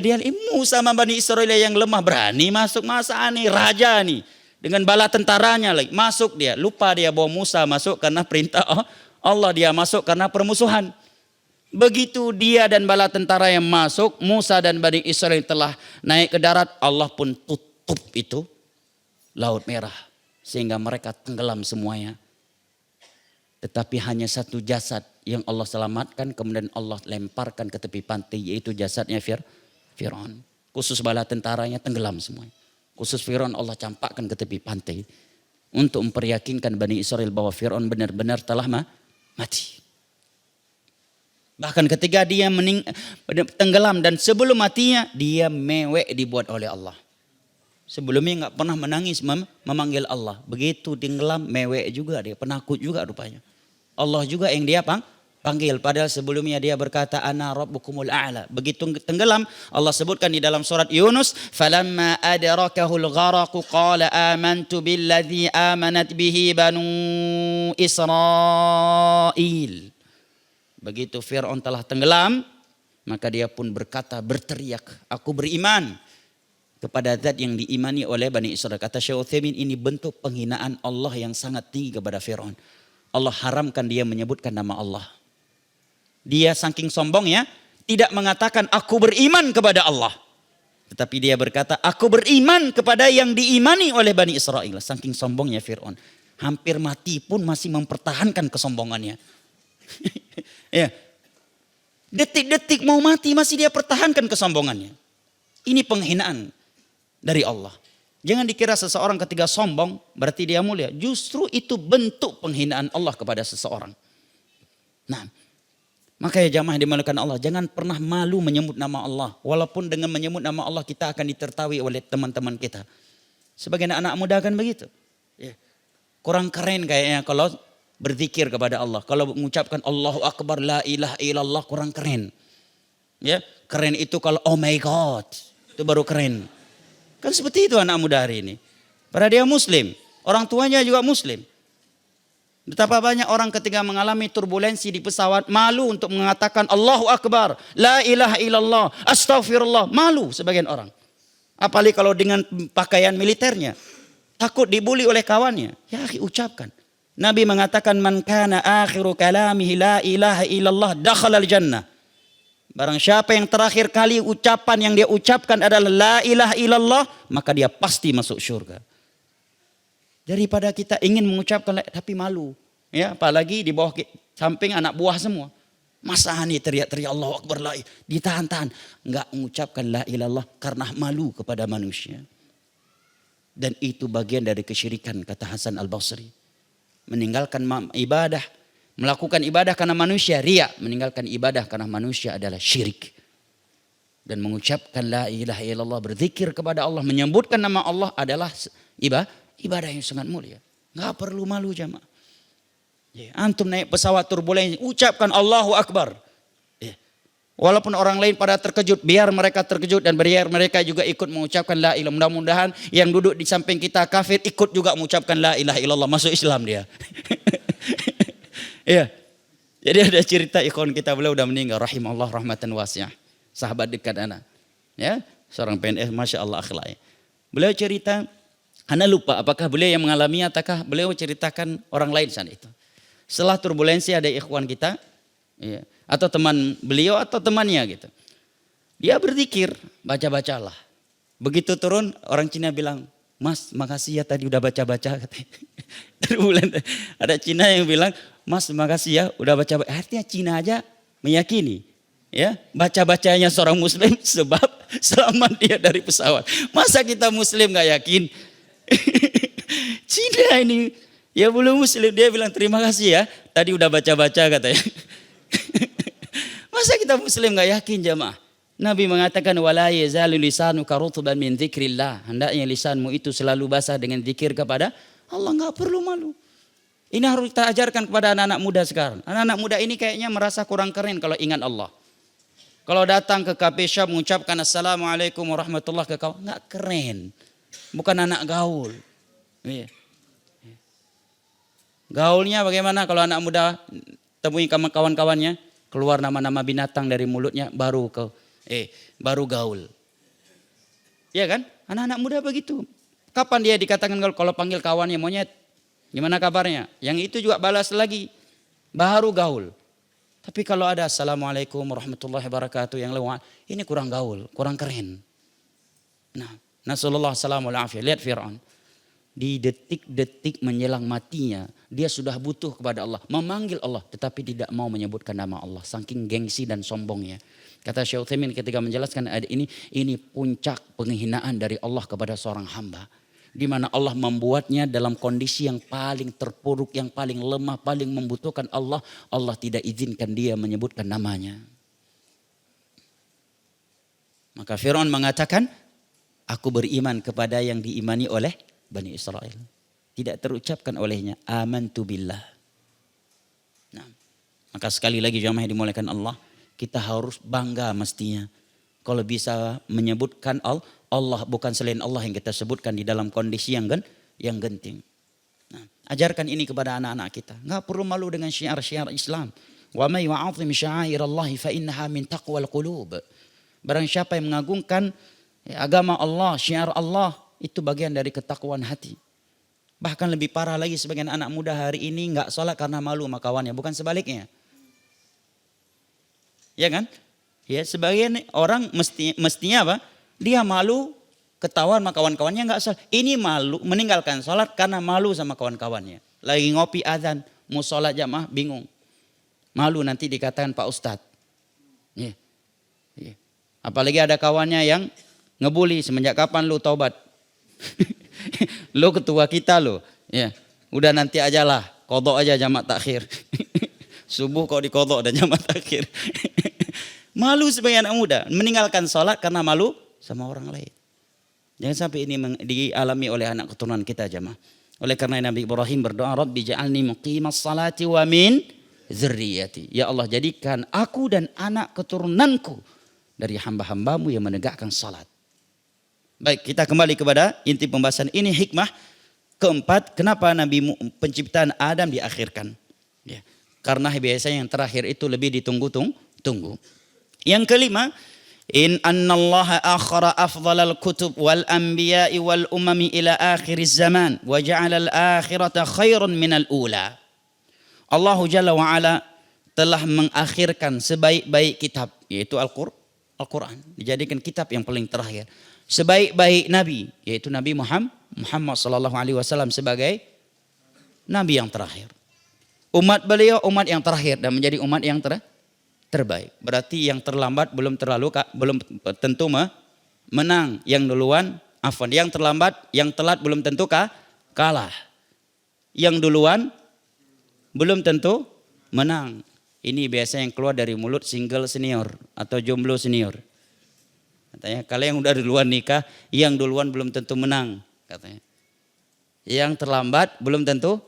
Speaker 1: Musa sama Bani Israel yang lemah berani masuk, masa nih raja nih dengan bala tentaranya lagi masuk, dia lupa dia bahwa Musa masuk karena perintah Allah, dia masuk karena permusuhan. Begitu dia dan bala tentara yang masuk, Musa dan Bani Israel telah naik ke darat, Allah pun tutup itu Laut Merah sehingga mereka tenggelam semuanya. Tetapi hanya satu jasad yang Allah selamatkan, kemudian Allah lemparkan ke tepi pantai, yaitu jasadnya Fir'aun. Khusus bala tentaranya tenggelam semuanya. Khusus Fir'aun Allah campakkan ke tepi pantai untuk memperyakinkan Bani Israel bahwa Fir'aun benar-benar telah mati. Bahkan ketika dia tenggelam dan sebelum matinya dia mewek dibuat oleh Allah. Sebelumnya nggak pernah menangis memanggil Allah. Begitu tenggelam mewek juga, dia penakut juga rupanya. Allah juga yang dia panggil. Padahal sebelumnya dia berkata ana rabbukumul a'la. Begitu tenggelam Allah sebutkan di dalam surat Yunus, falamma adrakahul gharaqu qala amantu billadzi amanat bihi banu Israil. Begitu Fir'aun telah tenggelam, maka dia pun berkata, berteriak, aku beriman kepada zat yang diimani oleh Bani Israel. Kata Syekh Utsaimin, ini bentuk penghinaan Allah yang sangat tinggi kepada Fir'aun. Allah haramkan dia menyebutkan nama Allah. Dia saking sombongnya tidak mengatakan aku beriman kepada Allah. Tetapi dia berkata aku beriman kepada yang diimani oleh Bani Israel. Saking sombongnya Fir'aun. Hampir mati pun masih mempertahankan kesombongannya. Ya. Detik-detik mau mati masih dia pertahankan kesombongannya. Ini penghinaan dari Allah. Jangan dikira seseorang ketika sombong berarti dia mulia. Justru itu bentuk penghinaan Allah kepada seseorang. Nah, makanya jamaah dimuliakan Allah, jangan pernah malu menyebut nama Allah. Walaupun dengan menyebut nama Allah kita akan ditertawi oleh teman-teman kita. Sebagian anak muda kan begitu. Ya. Kurang keren kayaknya kalau berzikir kepada Allah. Kalau mengucapkan Allahu Akbar la ilaha illallah kurang keren. Ya, keren itu kalau oh my God. Itu baru keren. Kan seperti itu anak muda hari ini. Padahal dia muslim, orang tuanya juga muslim. Betapa banyak orang ketika mengalami turbulensi di pesawat malu untuk mengatakan Allahu Akbar, la ilaha illallah, astaghfirullah. Malu sebagian orang. Apalagi kalau dengan pakaian militernya. Takut dibuli oleh kawannya. Ya ucapkan. Nabi mengatakan man kana akhiru kalamihi la ilaha illallah dakhalal jannah. Barang siapa yang terakhir kali ucapan yang dia ucapkan adalah la ilaha illallah, maka dia pasti masuk surga. Daripada kita ingin mengucapkan tapi malu. Ya, apalagi di bawah samping anak buah semua. Masa nih teriak-teriak Allahu Akbar la, ditahan-tahan. Enggak mengucapkan la ilallah karena malu kepada manusia. Dan itu bagian dari kesyirikan, kata Hasan Al-Basri. Meninggalkan ibadah, melakukan ibadah karena manusia, riya. Meninggalkan ibadah karena manusia adalah syirik. Dan mengucapkan la ilaha illallah, berzikir kepada Allah, menyebutkan nama Allah adalah ibadah yang sangat mulia. Enggak perlu malu jamaah. Ya, antum naik pesawat turbulensi, ucapkan Allahu Akbar. Ya. Walaupun orang lain pada terkejut, biar mereka terkejut dan biar mereka juga ikut mengucapkan la ilaha. Mudah-mudahan yang duduk di samping kita kafir ikut juga mengucapkan la ilaha illallah, masuk Islam dia. Ya. Jadi ada cerita ikhwan kita, beliau udah meninggal rahimahullah rahmatan wasi'ah. Sahabat dekat anak. Ya, seorang PNS Masya Allah akhlaknya. Beliau cerita, Anda lupa apakah beliau yang mengalami ataukah beliau ceritakan orang lain saat itu. Setelah turbulensi ada ikhwan kita, ya, atau teman beliau atau temannya gitu. Dia berzikir, baca-bacalah. Begitu turun orang Cina bilang, Mas makasih ya tadi udah baca-baca. Ada Cina yang bilang, Mas makasih ya udah baca-baca. Artinya Cina aja meyakini. Ya, baca-bacanya seorang muslim sebab selamat dia dari pesawat. Masa kita muslim gak yakin? Cina ini ya belum muslim, dia bilang terima kasih ya tadi udah baca-baca katanya. Masa kita muslim gak yakin jamaah? Nabi mengatakan wala yazalu lisanuka rutban min dzikrillah. Hendaknya lisanmu itu selalu basah dengan zikir kepada Allah, gak perlu malu. Ini harus kita ajarkan kepada anak-anak muda sekarang. Anak-anak muda ini kayaknya merasa kurang keren kalau ingat Allah. Kalau datang ke cafe shop mengucapkan assalamualaikum warahmatullahi ke kawan, nggak keren, bukan anak gaul. Iya. Gaulnya bagaimana kalau anak muda temui kawan-kawannya, keluar nama-nama binatang dari mulutnya, baru gaul. Iya kan? Anak-anak muda begitu. Kapan dia dikatakan kalau panggil kawannya monyet? Gimana kabarnya? Yang itu juga balas lagi. Baru gaul. Tapi kalau ada assalamualaikum warahmatullahi wabarakatuh yang lewat, ini kurang gaul, kurang keren. Nah, nasallallahu salamul afiyah. Lihat Fir'aun. Di detik-detik menjelang matinya, dia sudah butuh kepada Allah, memanggil Allah, tetapi tidak mau menyebutkan nama Allah, saking gengsi dan sombongnya. Kata Syekh Utsaimin ketika menjelaskan ayat ini puncak penghinaan dari Allah kepada seorang hamba, di mana Allah membuatnya dalam kondisi yang paling terpuruk, yang paling lemah, paling membutuhkan Allah. Allah tidak izinkan dia menyebutkan namanya. Maka Fir'aun mengatakan, aku beriman kepada yang diimani oleh Bani Israel. Tidak terucapkan olehnya amantu billah. Nah, maka sekali lagi jamaah yang dimuliakan Allah, kita harus bangga mestinya kalau bisa menyebutkan Allah, bukan selain Allah yang kita sebutkan di dalam kondisi yang genting. Nah, ajarkan ini kepada anak-anak kita. Enggak perlu malu dengan syiar-syiar Islam. Wa may yu'azzim sya'airallahi fa innaha min taqwal qulub. Barang siapa yang mengagungkan agama Allah, syiar Allah, itu bagian dari ketakwaan hati. Bahkan lebih parah lagi, sebagian anak muda hari ini enggak sholat karena malu sama kawannya, bukan sebaliknya. Ya kan? Ya, sebagian orang mestinya apa? Dia malu ketahuan sama kawan-kawannya enggak sholat. Ini malu meninggalkan sholat karena malu sama kawan-kawannya. Lagi ngopi azan, mau sholat jamaah bingung. Malu nanti dikatakan Pak Ustadz. Ya. Ya. Apalagi ada kawannya yang ngebully, semenjak kapan lu taubat? Lu ketua kita lo. Ya. Udah nanti ajalah, qadha aja jamak takhir. Subuh kau diqadha dan jamak takhir. Malu sebagai anak muda, meninggalkan sholat karena malu sama orang lain. Jangan sampai ini dialami oleh anak keturunan kita jamaah. Oleh karena Nabi Ibrahim berdoa, Rabbi ja'alni muqimas salati wa min dzurriyyati. Ya Allah, jadikan aku dan anak keturunanku dari hamba-hambamu yang menegakkan salat. Baik, kita kembali kepada inti pembahasan ini, hikmah keempat, kenapa Nabi penciptaan Adam diakhirkan? Ya, karena biasanya yang terakhir itu lebih ditunggu-tunggu. Yang kelima, in annallaha akhara afdhalal kutub wal anbiya'i wal umami ila akhiriz zaman wa ja'ala al akhirata khairan minal ula. Allah Jalla wa Ala telah mengakhirkan sebaik-baik kitab, yaitu Al-Quran, dijadikan kitab yang paling terakhir. Sebaik-baik nabi, yaitu Nabi Muhammad sallallahu alaihi wasallam sebagai nabi yang terakhir. Umat beliau umat yang terakhir dan menjadi umat yang terbaik. Berarti yang terlambat belum tentu menang, yang duluan yang terlambat, yang telat belum tentu kalah. Yang duluan belum tentu menang. Ini biasa yang keluar dari mulut single senior atau jomblo senior. Katanya kalau yang udah duluan nikah, yang duluan belum tentu menang, katanya. Yang terlambat belum tentu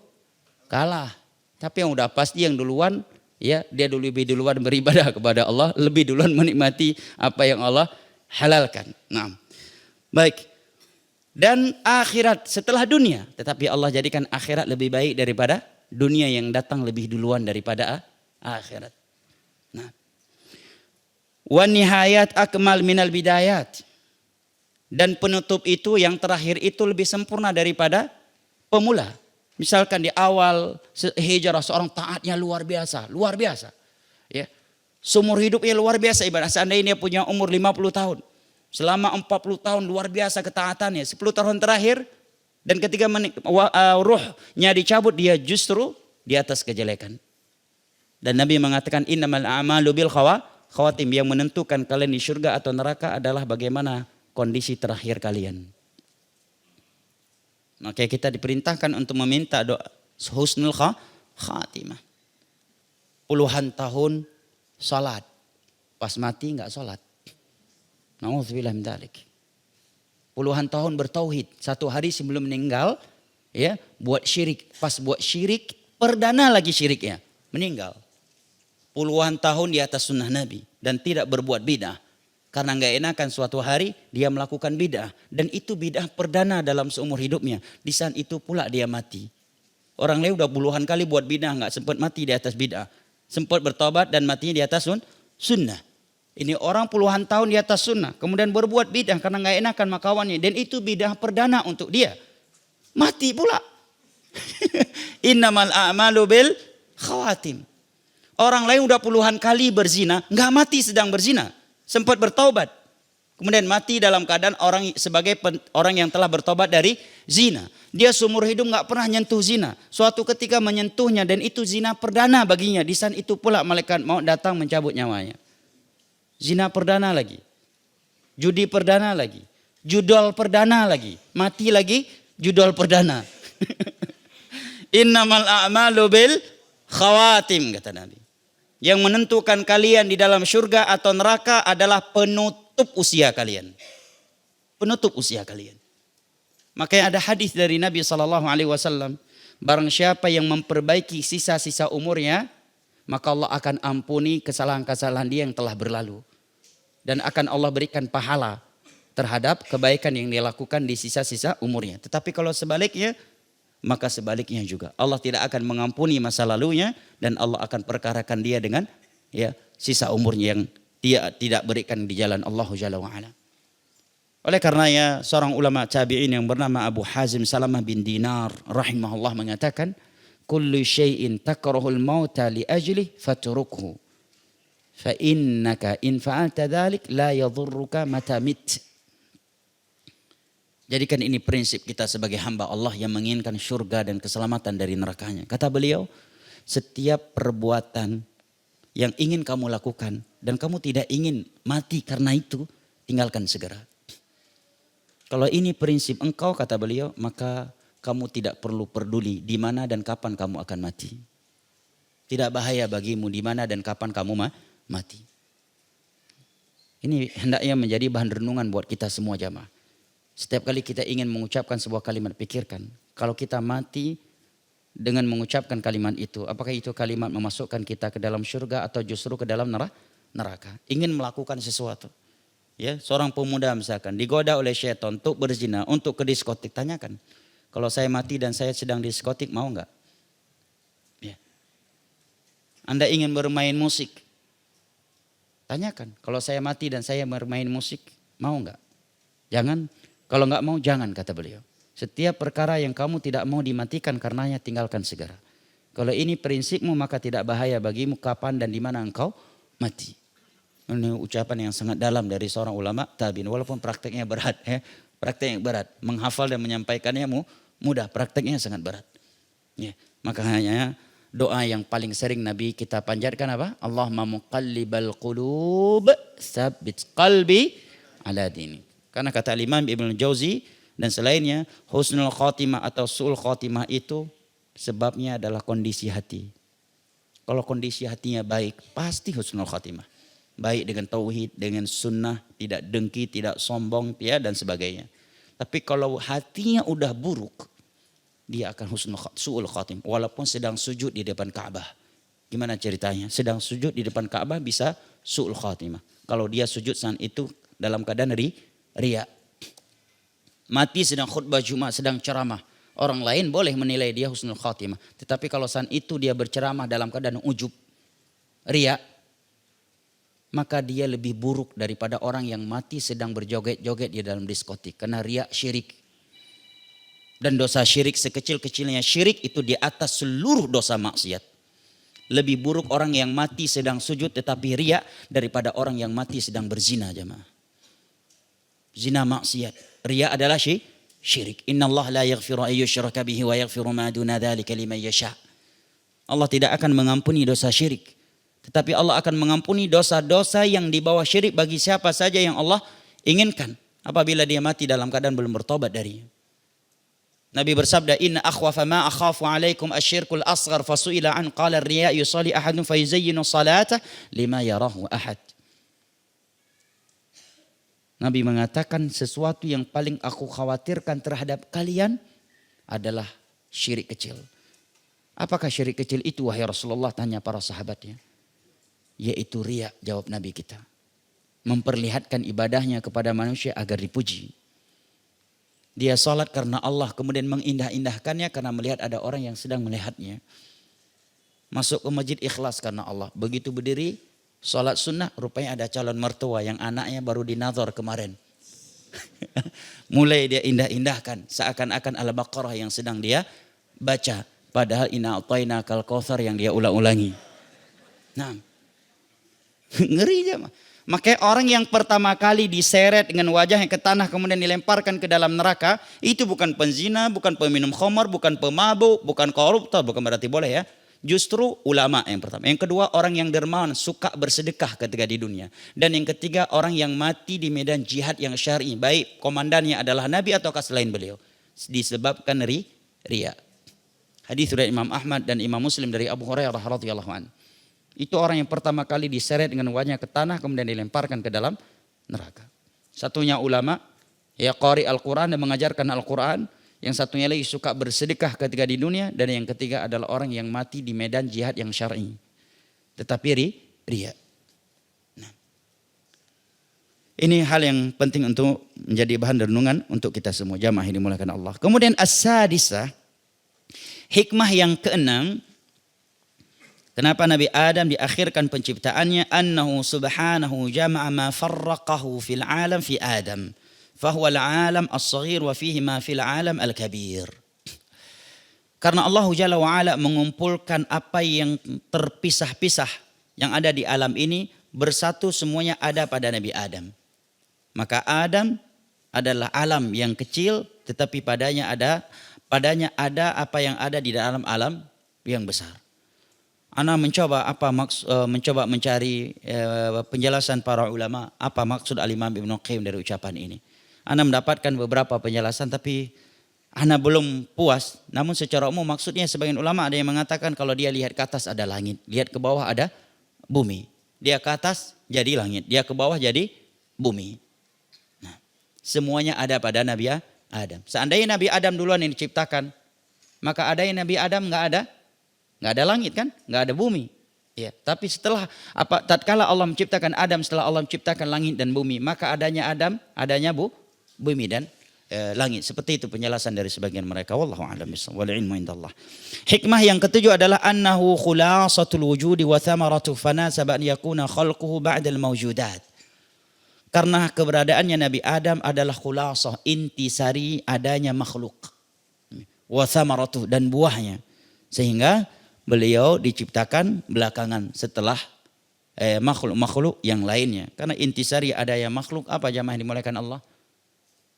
Speaker 1: kalah. Tapi yang udah pasti yang duluan, ya dia lebih duluan beribadah kepada Allah, lebih duluan menikmati apa yang Allah halalkan. Nah, baik. Dan akhirat setelah dunia, tetapi Allah jadikan akhirat lebih baik daripada dunia yang datang lebih duluan daripada akhirat. Nah, wa nihayat akmal minal bidayat. Dan penutup itu yang terakhir itu lebih sempurna daripada pemula. Misalkan di awal hijrah seorang taatnya luar biasa. Ya. Seumur hidupnya luar biasa ibadah. Seandainya dia punya umur 50 tahun. Selama 40 tahun luar biasa ketaatannya. 10 tahun terakhir dan ketika ruhnya dicabut dia justru di atas kejelekan. Dan Nabi mengatakan innamal a'malu bil khawatim, yang menentukan kalian di surga atau neraka adalah bagaimana kondisi terakhir kalian. Maka kita diperintahkan untuk meminta doa husnul khatimah. Puluhan tahun salat, pas mati enggak salat. Nauzubillah min dzalik. Puluhan tahun bertauhid, satu hari sebelum meninggal ya buat syirik, pas buat syirik perdana lagi syiriknya, meninggal. Puluhan tahun di atas sunnah Nabi dan tidak berbuat bid'ah. Karena enggak enakan suatu hari dia melakukan bid'ah. Dan itu bid'ah perdana dalam seumur hidupnya. Di saat itu pula dia mati. Orang lain udah puluhan kali buat bid'ah, nggak sempat mati di atas bid'ah. Sempat bertobat dan matinya di atas sunnah. Ini orang puluhan tahun di atas sunnah, kemudian berbuat bid'ah karena nggak enakan sama kawannya. Dan itu bid'ah perdana untuk dia. Mati pula. Innamal a'malu bil khawatim. Orang lain udah puluhan kali berzina, nggak mati sedang berzina, sempat bertaubat, kemudian mati dalam keadaan sebagai orang yang telah bertobat dari zina. Dia seumur hidup nggak pernah nyentuh zina. Suatu ketika menyentuhnya dan itu zina perdana baginya. Di saat itu pula malaikat maut datang mencabut nyawanya. Zina perdana lagi, judi perdana lagi, judol perdana lagi, mati lagi, judol perdana. Innamal a'malu bil khawatim, kata Nabi. Yang menentukan kalian di dalam surga atau neraka adalah penutup usia kalian. Penutup usia kalian. Makanya ada hadis dari Nabi SAW. Barang siapa yang memperbaiki sisa-sisa umurnya, maka Allah akan ampuni kesalahan-kesalahan dia yang telah berlalu. Dan akan Allah berikan pahala terhadap kebaikan yang dia lakukan di sisa-sisa umurnya. Tetapi kalau sebaliknya, maka sebaliknya juga. Allah tidak akan mengampuni masa lalunya dan Allah akan perkarakan dia dengan sisa umurnya yang dia tidak berikan di jalan Allah Jalla wa'ala. Oleh karenanya seorang ulama tabi'in yang bernama Abu Hazim Salamah bin Dinar rahimahullah mengatakan, kullu syai'in takrahul mauta li ajlih faturukhu. Fa innaka in fa'alta dhalik la yadhurruka mata mit. Jadikan ini prinsip kita sebagai hamba Allah yang menginginkan surga dan keselamatan dari nerakanya. Kata beliau, setiap perbuatan yang ingin kamu lakukan dan kamu tidak ingin mati karena itu, tinggalkan segera. Kalau ini prinsip engkau, kata beliau, maka kamu tidak perlu peduli di mana dan kapan kamu akan mati. Tidak bahaya bagimu di mana dan kapan kamu mati. Ini hendaknya menjadi bahan renungan buat kita semua jamaah. Setiap kali kita ingin mengucapkan sebuah kalimat, pikirkan. Kalau kita mati dengan mengucapkan kalimat itu, apakah itu kalimat memasukkan kita ke dalam surga atau justru ke dalam neraka? Ingin melakukan sesuatu. Ya, seorang pemuda misalkan digoda oleh syaitan untuk berzina, untuk ke diskotik, tanyakan. Kalau saya mati dan saya sedang di diskotik, mau enggak? Ya. Anda ingin bermain musik? Tanyakan. Kalau saya mati dan saya bermain musik, mau enggak? Jangan. Kalau enggak mau, jangan, kata beliau. Setiap perkara yang kamu tidak mau dimatikan karenanya, tinggalkan segera. Kalau ini prinsipmu, maka tidak bahaya bagimu kapan dan di mana engkau mati. Ini ucapan yang sangat dalam dari seorang ulama tabi'in. Walaupun prakteknya berat. Prakteknya berat. Menghafal dan menyampaikannya mudah. Prakteknya sangat berat. Ya. Makanya doa yang paling sering Nabi kita panjatkan apa? Allahumma muqallibal qulub tsabbit qalbi ala dini. Karena kata Imam Ibnu Jauzi dan selainnya, husnul khotimah atau su'ul khotimah itu sebabnya adalah kondisi hati. Kalau kondisi hatinya baik, pasti husnul khotimah. Baik dengan tauhid, dengan sunnah, tidak dengki, tidak sombong, dan sebagainya. Tapi kalau hatinya udah buruk, dia akan su'ul khotimah. Walaupun sedang sujud di depan Ka'bah. Gimana ceritanya? Sedang sujud di depan Ka'bah bisa su'ul khotimah. Kalau dia sujud saat itu dalam keadaan riya. Mati sedang khutbah Jumat, sedang ceramah. Orang lain boleh menilai dia husnul khatimah. Tetapi kalau saat itu dia berceramah dalam keadaan ujub, riya, maka dia lebih buruk daripada orang yang mati sedang berjoget-joget di dalam diskotik. Karena riya syirik. Dan dosa syirik sekecil-kecilnya syirik itu di atas seluruh dosa maksiat. Lebih buruk orang yang mati sedang sujud tetapi riya daripada orang yang mati sedang berzina, jemaah. Zina maksiat. Riya adalah syirik. Inna Allah la yaghfiru ayyushraka bihi wa yaghfiru ma duna dzalika liman yasha. Allah tidak akan mengampuni dosa syirik. Tetapi Allah akan mengampuni dosa-dosa yang di bawah syirik bagi siapa saja yang Allah inginkan. Apabila dia mati dalam keadaan belum bertobat darinya. Nabi bersabda, inna akhwafa ma akhafu alaikum asyirkul asghar fasu'ila an qala riya yusalli ahadun fayuzayyinu salatah lima yarahu ahad. Nabi mengatakan sesuatu yang paling aku khawatirkan terhadap kalian adalah syirik kecil. Apakah syirik kecil itu wahai Rasulullah, tanya para sahabatnya. Yaitu riya, jawab Nabi kita. Memperlihatkan ibadahnya kepada manusia agar dipuji. Dia sholat karena Allah, kemudian mengindah-indahkannya karena melihat ada orang yang sedang melihatnya. Masuk ke masjid ikhlas karena Allah. Begitu berdiri, sholat sunnah, rupanya ada calon mertua yang anaknya baru dinazar kemarin. Mulai dia indah-indahkan, seakan-akan Al-Baqarah yang sedang dia baca. Padahal inna a'tainakal kautsar yang dia ulang-ulangi. Nah, ngeri jemaah. Makanya orang yang pertama kali diseret dengan wajahnya ke tanah kemudian dilemparkan ke dalam neraka, itu bukan penzina, bukan peminum khamar, bukan pemabuk, bukan koruptor, bukan berarti boleh ya. Justru ulama yang pertama. Yang kedua orang yang dermawan, suka bersedekah ketika di dunia. Dan yang ketiga orang yang mati di medan jihad yang syar'i, baik komandannya adalah Nabi ataukah selain beliau. Disebabkan riya. Hadis dari Imam Ahmad dan Imam Muslim dari Abu Hurairah radhiyallahu anhu. Itu orang yang pertama kali diseret dengan wajahnya ke tanah kemudian dilemparkan ke dalam neraka. Satunya ulama, ya qari Al-Quran dan mengajarkan Al-Quran. Yang satunya lagi suka bersedekah ketika di dunia. Dan yang ketiga adalah orang yang mati di medan jihad yang syar'i. Tetapi riya. Nah, ini hal yang penting untuk menjadi bahan renungan untuk kita semua. Jamaah yang dimuliakan Allah. Kemudian as-sadisah, hikmah yang keenam. Kenapa Nabi Adam diakhirkan penciptaannya? Annahu subhanahu jama'a ma farraqahu fil alam fi Adam. Fahuwa al-alam as-saghir wa fihi ma fil alam al-kabir. Karena Allah Jalla wa Ala mengumpulkan apa yang terpisah-pisah yang ada di alam ini bersatu semuanya ada pada Nabi Adam. Maka Adam adalah alam yang kecil tetapi padanya ada apa yang ada di dalam alam yang besar. Ana mencoba mencari penjelasan para ulama apa maksud Al-Imam Ibnu Qayyim dari ucapan ini. Ana mendapatkan beberapa penjelasan tapi ana belum puas. Namun secara umum maksudnya sebagian ulama ada yang mengatakan kalau dia lihat ke atas ada langit, lihat ke bawah ada bumi. Dia ke atas jadi langit, dia ke bawah jadi bumi. Nah, semuanya ada pada Nabi Adam. Seandainya Nabi Adam duluan yang diciptakan, maka adanya Nabi Adam nggak ada langit kan, nggak ada bumi. Ya, tapi tatkala Allah menciptakan Adam, setelah Allah menciptakan langit dan bumi, maka adanya Adam, adanya bumi dan langit. Seperti itu penjelasan dari sebagian mereka. Wallahu a'lam bishawab. Wal ilmu indallah. Hikmah yang ketujuh adalah annahu khulasatul wujudi wa thamaratu fanasaba an yakuna khalquhu ba'dal mawjudat. Karena keberadaannya Nabi Adam adalah khulasah, intisari adanya makhluk. Wa thamaratu dan buahnya. Sehingga beliau diciptakan belakangan setelah makhluk-makhluk yang lainnya. Karena intisari adanya makhluk apa jamaah dimulakan Allah?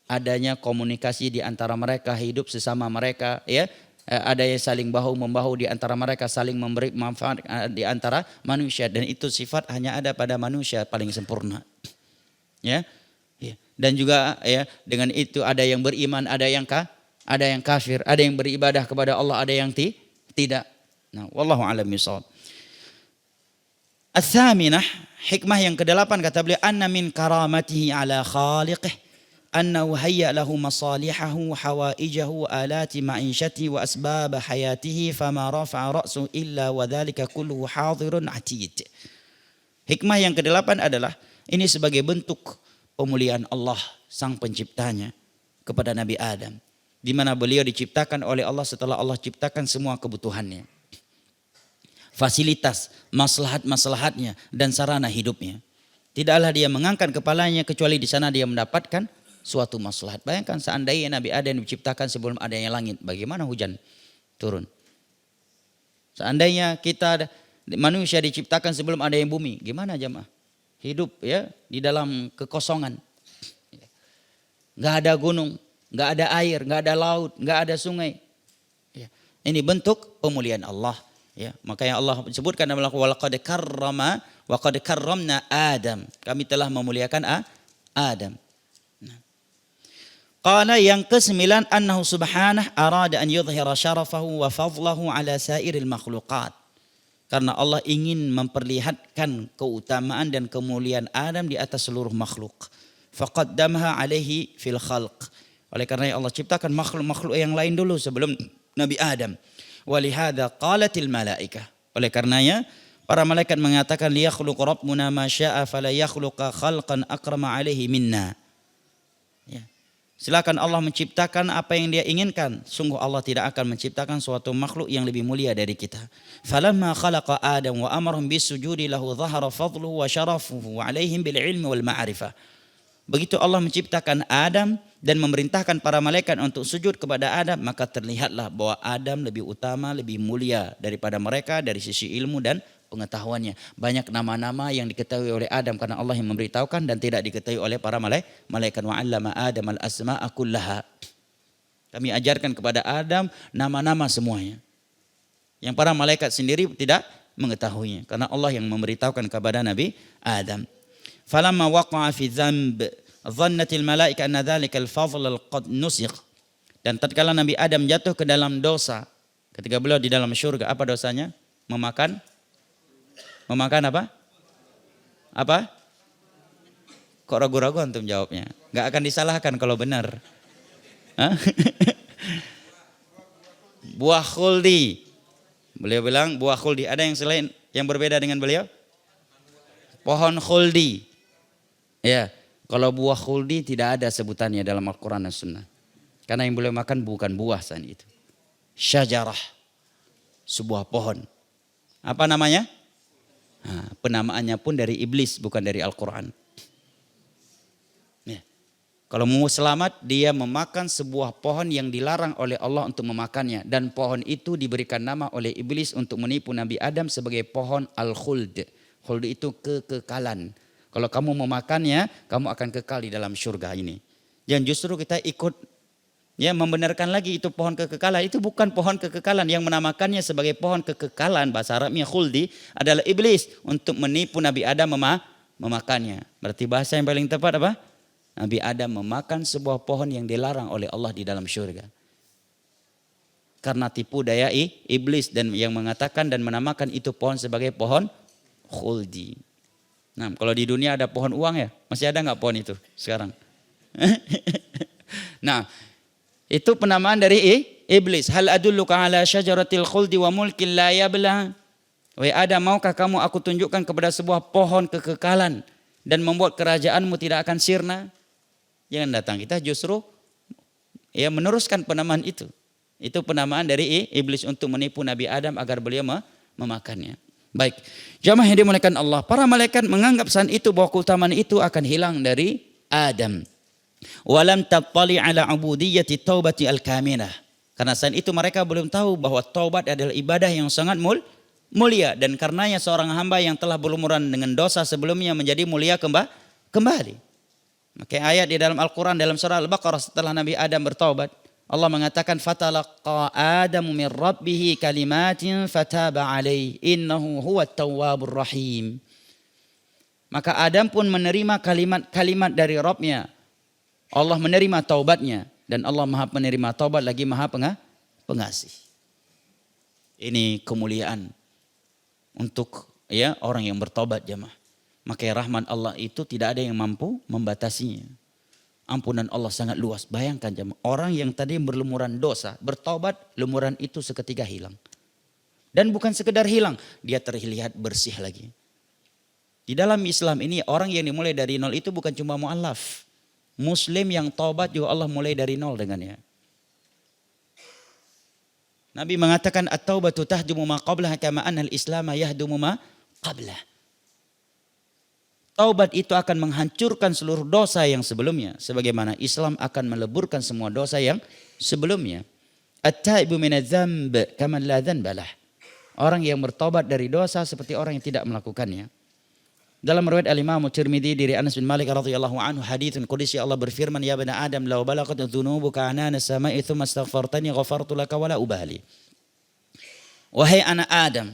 Speaker 1: Adanya komunikasi di antara mereka, hidup sesama mereka, ya. Adanya saling bahu-membahu di antara mereka, saling memberi manfaat di antara manusia. Dan itu sifat hanya ada pada manusia paling sempurna. Ya. Dan juga ya dengan itu ada yang beriman, ada yang kafir, ada yang beribadah kepada Allah, ada yang tidak. Nah, wallahu a'lam bishawab. Ats-tsaminah, hikmah yang ke-8 kata beliau anna min karamatihi ala khaliqih annahu hayya lahu masalihahu hawaijahu alati ma'ishati wa asbab hayatihi fama rafa'a ra'su illa wa dzalika kulluhu hadirun atid. Hikmah yang ke-8 adalah ini sebagai bentuk pemuliaan Allah sang penciptanya kepada Nabi Adam, di mana beliau diciptakan oleh Allah setelah Allah ciptakan semua kebutuhannya. Fasilitas, maslahat-maslahatnya dan sarana hidupnya. Tidaklah dia mengangkat kepalanya kecuali di sana dia mendapatkan suatu maslahat. Bayangkan seandainya Nabi Adam diciptakan sebelum adanya langit, bagaimana hujan turun? Seandainya kita manusia diciptakan sebelum adanya bumi, gimana jemaah? Hidup ya di dalam kekosongan. Enggak ada gunung, enggak ada air, enggak ada laut, enggak ada sungai. Ya. Ini bentuk pemuliaan Allah. Ya, makanya Allah sebutkan dalam walaqad karramna Adam. Kami telah memuliakan Adam. Nah. Qala yang ke-9 annahu subhanahu arada an yudhhira syarafahu wa fadlahu ala sairil makhluqat. Karena Allah ingin memperlihatkan keutamaan dan kemuliaan Adam di atas seluruh makhluk. Faqaddamaha alaihi fil khalq. Oleh karena Allah ciptakan makhluk-makhluk yang lain dulu sebelum Nabi Adam. Walihada qalatil malaikah. Oleh karenanya para malaikat mengatakan liyakhluq rabbuna ma syaa fala yakhluqa khalqan akrama alaihi minna. Ya. Silakan Allah menciptakan apa yang dia inginkan. Sungguh Allah tidak akan menciptakan suatu makhluk yang lebih mulia dari kita. Falamma khalaqa Adam wa amarhum bisujudi lahu dhahara fadluhu wa syarafuhu alaihim bil ilmi wal ma'rifah. Begitu Allah menciptakan Adam dan memerintahkan para malaikat untuk sujud kepada Adam, maka terlihatlah bahwa Adam lebih utama, lebih mulia daripada mereka dari sisi ilmu dan pengetahuannya. Banyak nama-nama yang diketahui oleh Adam karena Allah yang memberitahukan dan tidak diketahui oleh para malaikat. Wa 'allama Adam al-asma'a kullaha. Kami ajarkan kepada Adam nama-nama semuanya. Yang para malaikat sendiri tidak mengetahuinya karena Allah yang memberitahukan kepada Nabi Adam. Falamma waqa'a fi dzamb dhannatil malaika anna dzalikal fadl qad nusikh. Dan tatkala Nabi Adam jatuh ke dalam dosa ketika beliau di dalam syurga, apa dosanya? Memakan apa? Apa? Kok ragu-ragu antum jawabnya? Gak akan disalahkan kalau benar. Hah? Buah khuldi. Beliau bilang buah khuldi. Ada yang selain yang berbeda dengan beliau? Pohon khuldi. Ya, kalau buah khuldi tidak ada sebutannya dalam Al-Quran dan Sunnah. Karena yang beliau makan bukan buah saat itu. Syajarah. Sebuah pohon. Apa namanya? Nah, penamaannya pun dari iblis bukan dari Al-Quran. Ya. Kalau mau selamat dia memakan sebuah pohon yang dilarang oleh Allah untuk memakannya. Dan pohon itu diberikan nama oleh iblis untuk menipu Nabi Adam sebagai pohon Al-Khuld. Khuld itu kekekalan. Kalau kamu memakannya, kamu akan kekal di dalam surga ini. Dan justru kita ikut membenarkan lagi itu pohon kekekalan. Itu bukan pohon kekekalan. Yang menamakannya sebagai pohon kekekalan, bahasa Arabnya khuldi, adalah iblis untuk menipu Nabi Adam memakannya. Berarti bahasa yang paling tepat apa? Nabi Adam memakan sebuah pohon yang dilarang oleh Allah di dalam surga. Karena tipu daya iblis dan yang mengatakan dan menamakan itu pohon sebagai pohon khuldi. Nah, kalau di dunia ada pohon uang ya, masih ada nggak pohon itu sekarang? Nah, itu penamaan dari iblis. Hal adulluka ala syajaratil khuldi wa mulkin la yabla. Wahai Adam, maukah kamu aku tunjukkan kepada sebuah pohon kekekalan dan membuat kerajaanmu tidak akan sirna? Jangan datang, kita justru meneruskan penamaan itu. Itu penamaan dari iblis untuk menipu Nabi Adam agar beliau memakannya. Baik, jamaah yang dimuliakan Allah, para malaikat menganggap saat itu bahwa keutamaan itu akan hilang dari Adam. Walam tattali ala ubudiyyati taubati al-kamilah. Karena saat itu mereka belum tahu bahwa taubat adalah ibadah yang sangat mulia. Dan karenanya seorang hamba yang telah berlumuran dengan dosa sebelumnya menjadi mulia kembali. Maka ayat di dalam Al-Quran dalam surah Al-Baqarah setelah Nabi Adam bertaubat. Allah mengatakan fatalaqa Adamu min rabbih kalimatin fataba alaihi innahu huwat tawwabur rahim. Maka Adam pun menerima kalimat dari Rabbnya. Allah menerima taubatnya dan Allah Maha penerima taubat lagi Maha pengasih. Ini kemuliaan untuk orang yang bertaubat jemaah. Maka rahmat Allah itu tidak ada yang mampu membatasinya. Ampunan Allah sangat luas. Bayangkan jemaah, orang yang tadi berlumuran dosa, bertobat, lumuran itu seketika hilang. Dan bukan sekedar hilang, dia terlihat bersih lagi. Di dalam Islam ini orang yang dimulai dari nol itu bukan cuma mu'allaf. Muslim yang taubat juga Allah mulai dari nol dengannya. Nabi mengatakan at-taubatu tahdumu ma qablaha kama anna al-islam yahdumu ma qablah. Taubat itu akan menghancurkan seluruh dosa yang sebelumnya. Sebagaimana Islam akan meleburkan semua dosa yang sebelumnya. At-taibu minadz-dzamb kaman la dzanbalah. Orang yang bertobat dari dosa seperti orang yang tidak melakukannya. Dalam riwayat Al-Imam Tirmidzi dari Anas bin Malik radhiyallahu anhu haditsun qudsi Allah berfirman ya bani Adam law balaghat dzunubuka anana as-sama'i thumma astaghfartani ghafartu laka wala ubali. Wahai anak Adam,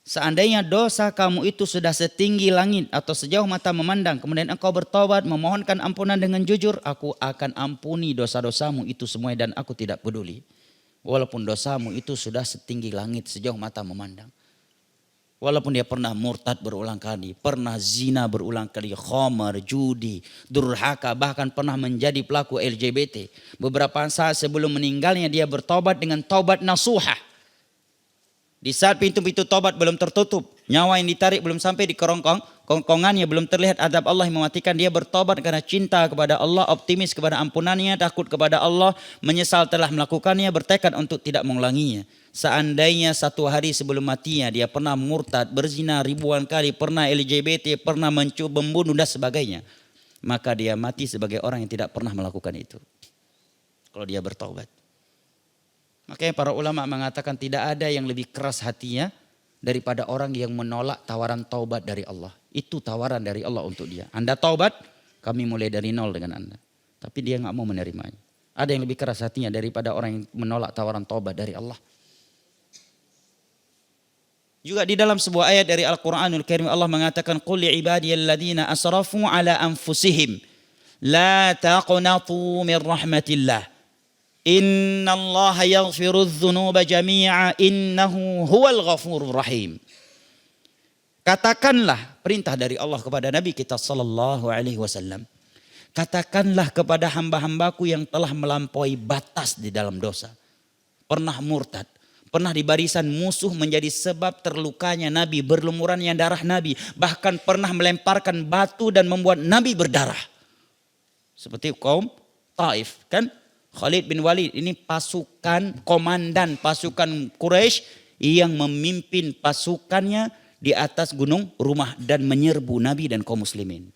Speaker 1: seandainya dosa kamu itu sudah setinggi langit atau sejauh mata memandang, kemudian engkau bertobat memohonkan ampunan dengan jujur, aku akan ampuni dosa-dosamu itu semua dan aku tidak peduli. Walaupun dosamu itu sudah setinggi langit sejauh mata memandang. Walaupun dia pernah murtad berulang kali, pernah zina berulang kali, khamar, judi, durhaka, bahkan pernah menjadi pelaku LGBT. Beberapa saat sebelum meninggalnya dia bertobat dengan taubat nasuhah. Di saat pintu-pintu tobat belum tertutup, nyawa yang ditarik belum sampai di kerongkong kongkongannya, belum terlihat azab Allah yang mematikan, dia bertobat karena cinta kepada Allah, optimis kepada ampunannya, takut kepada Allah, menyesal telah melakukannya, bertekad untuk tidak mengulanginya. Seandainya satu hari sebelum matinya dia pernah murtad, berzina ribuan kali, pernah LGBT, pernah mencoba membunuh dan sebagainya, maka dia mati sebagai orang yang tidak pernah melakukan itu. Kalau dia bertobat. Makanya para ulama mengatakan tidak ada yang lebih keras hatinya daripada orang yang menolak tawaran taubat dari Allah. Itu tawaran dari Allah untuk dia. Anda taubat, kami mulai dari nol dengan Anda. Tapi dia nggak mau menerimanya. Ada yang lebih keras hatinya daripada orang yang menolak tawaran taubat dari Allah. Juga di dalam sebuah ayat dari Al-Quranul Karim Allah mengatakan, Qul li'ibadiyalladzina asrafu ala anfusihim la taqnatu min rahmatillah. Inna Allah yaghfiru dzunuba jami'a innahu huwal ghafurur rahim. Katakanlah, perintah dari Allah kepada Nabi kita sallallahu alaihi wasallam. Katakanlah kepada hamba-hambaku yang telah melampaui batas di dalam dosa. Pernah murtad, pernah di barisan musuh menjadi sebab terlukanya Nabi, berlumurannya darah Nabi. Bahkan pernah melemparkan batu dan membuat Nabi berdarah. Seperti kaum Taif kan? Khalid bin Walid ini pasukan, komandan pasukan Quraisy yang memimpin pasukannya di atas gunung Rumah dan menyerbu Nabi dan kaum muslimin.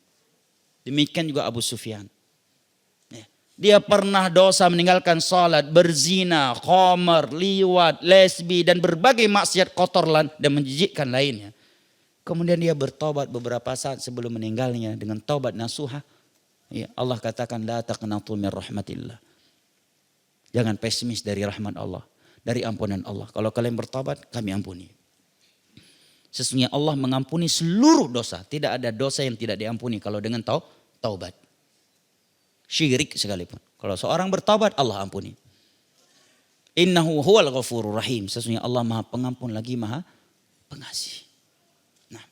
Speaker 1: Demikian juga Abu Sufyan. Dia pernah dosa meninggalkan salat, berzina, khamar, liwat, lesbi dan berbagai maksiat kotor dan menjijikkan lainnya. Kemudian dia bertobat beberapa saat sebelum meninggalnya dengan taubat nasuha. Ya, Allah katakan la taqnatu min rahmatillah. Jangan pesimis dari rahmat Allah, dari ampunan Allah. Kalau kalian bertobat, kami ampuni. Sesungguhnya Allah mengampuni seluruh dosa. Tidak ada dosa yang tidak diampuni kalau dengan taubat. Syirik sekalipun. Kalau seorang bertobat, Allah ampuni. Innahu huwal ghafurur rahim. Sesungguhnya Allah Maha Pengampun lagi Maha Pengasih. Nah,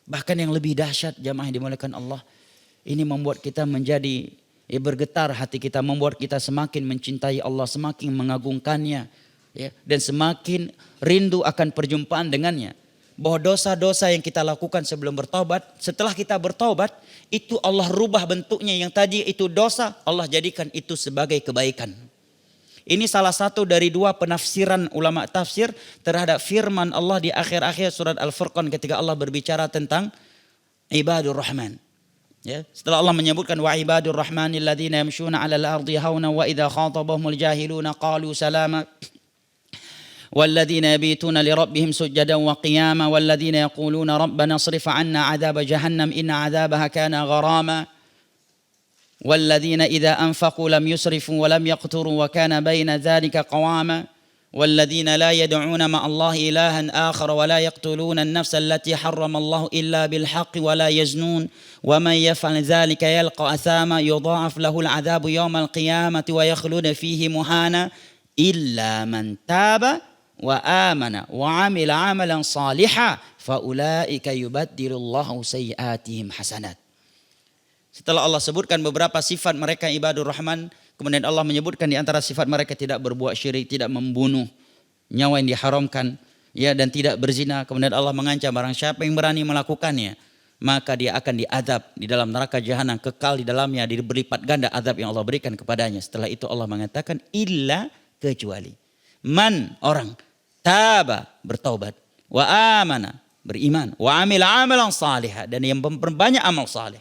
Speaker 1: bahkan yang lebih dahsyat jamaah yang dimuliakan Allah, ini membuat kita menjadi bergetar hati kita, membuat kita semakin mencintai Allah, semakin mengagungkannya, ya, dan semakin rindu akan perjumpaan dengannya. Bahwa dosa-dosa yang kita lakukan sebelum bertobat, setelah kita bertobat, itu Allah rubah bentuknya, yang tadi itu dosa, Allah jadikan itu sebagai kebaikan. Ini salah satu dari dua penafsiran ulama tafsir terhadap firman Allah di akhir-akhir surat Al-Furqan ketika Allah berbicara tentang ibadur rahman. Ya, setelah Allah menyebutkan wa ibadur rahmanil ladzina yamshuna 'alal ardi hauna wa idza khatabahumul jahiluna qalu salama walladzina yabituna lirabbihim sujadan wa qiyama walladzina yaquluna rabbana isrif 'anna 'adzaba jahannam inna 'adzabaha kana gharama walladzina idza anfaqu lam yusrifu wa lam yaqturu wa kana baina dzalika qawama والذين لا يدعون مع الله إلها آخر ولا يقتلون النفس التي حرم الله إلا بالحق ولا يزنون ومن يفعل ذلك يلقى أثاما يضاعف له العذاب يوم القيامة ويخلد فيه مهانا إلا من تاب وآمن وعمل عملا صالحا فأولئك يبدل الله سيئاتهم حسنات. Setelah Allah sebutkan beberapa sifat mereka ibadur rahman, kemudian Allah menyebutkan di antara sifat mereka tidak berbuat syirik, tidak membunuh nyawa yang diharamkan, ya, dan tidak berzina. Kemudian Allah mengancam barang siapa yang berani melakukannya, maka dia akan diazab di dalam neraka jahanam, kekal di dalamnya, berlipat ganda azab yang Allah berikan kepadanya. Setelah itu Allah mengatakan illa, kecuali man, orang, taba, bertaubat, wa amana, beriman, wa amila amalan salihah, dan yang memperbanyak amal saleh.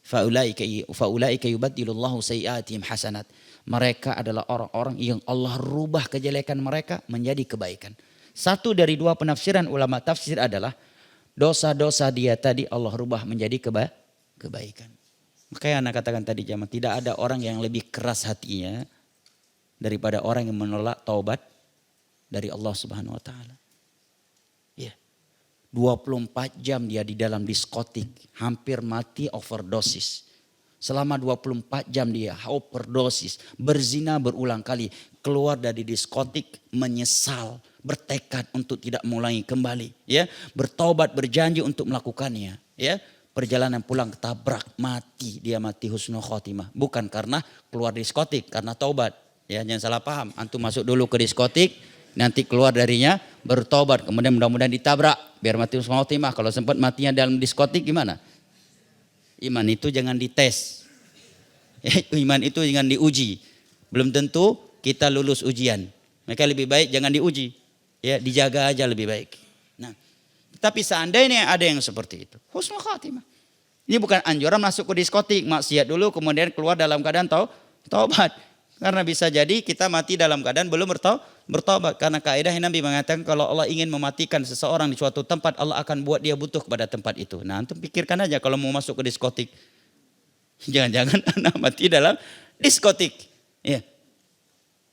Speaker 1: Faulaika yubaddilullahu sayyiatihim hasanat. Mereka adalah orang-orang yang Allah rubah kejelekan mereka menjadi kebaikan. Satu dari dua penafsiran ulama tafsir adalah dosa-dosa dia tadi Allah rubah menjadi kebaikan. Makanya anak katakan tadi jamaah, tidak ada orang yang lebih keras hatinya daripada orang yang menolak taubat dari Allah Subhanahu wa taala. 24 jam dia di dalam diskotik, hampir mati overdosis. Selama 24 jam dia overdosis, berzina berulang kali, keluar dari diskotik menyesal, bertekad untuk tidak mengulangi kembali, ya, bertobat, berjanji untuk melakukannya, ya. Perjalanan pulang ketabrak, mati, dia mati husnul khotimah, bukan karena keluar diskotik, karena taubat. Ya, jangan salah paham, antum masuk dulu ke diskotik, Nanti keluar darinya bertobat, kemudian mudah-mudahan ditabrak biar mati khotimah. Kalau sempat matinya dalam diskotik gimana? Iman itu jangan dites. Iman itu jangan diuji. Belum tentu kita lulus ujian. Maka lebih baik jangan diuji. Ya, dijaga aja lebih baik. Nah, tapi seandainya ada yang seperti itu, husnul khatimah. Ini bukan anjuran masuk ke diskotik, maksiat dulu kemudian keluar dalam keadaan taubat. Karena bisa jadi kita mati dalam keadaan belum bertobat. Karena kaidah Nabi mengatakan kalau Allah ingin mematikan seseorang di suatu tempat, Allah akan buat dia butuh kepada tempat itu. Nah, antum pikirkan aja kalau mau masuk ke diskotik. Jangan-jangan anak mati dalam diskotik. Ya.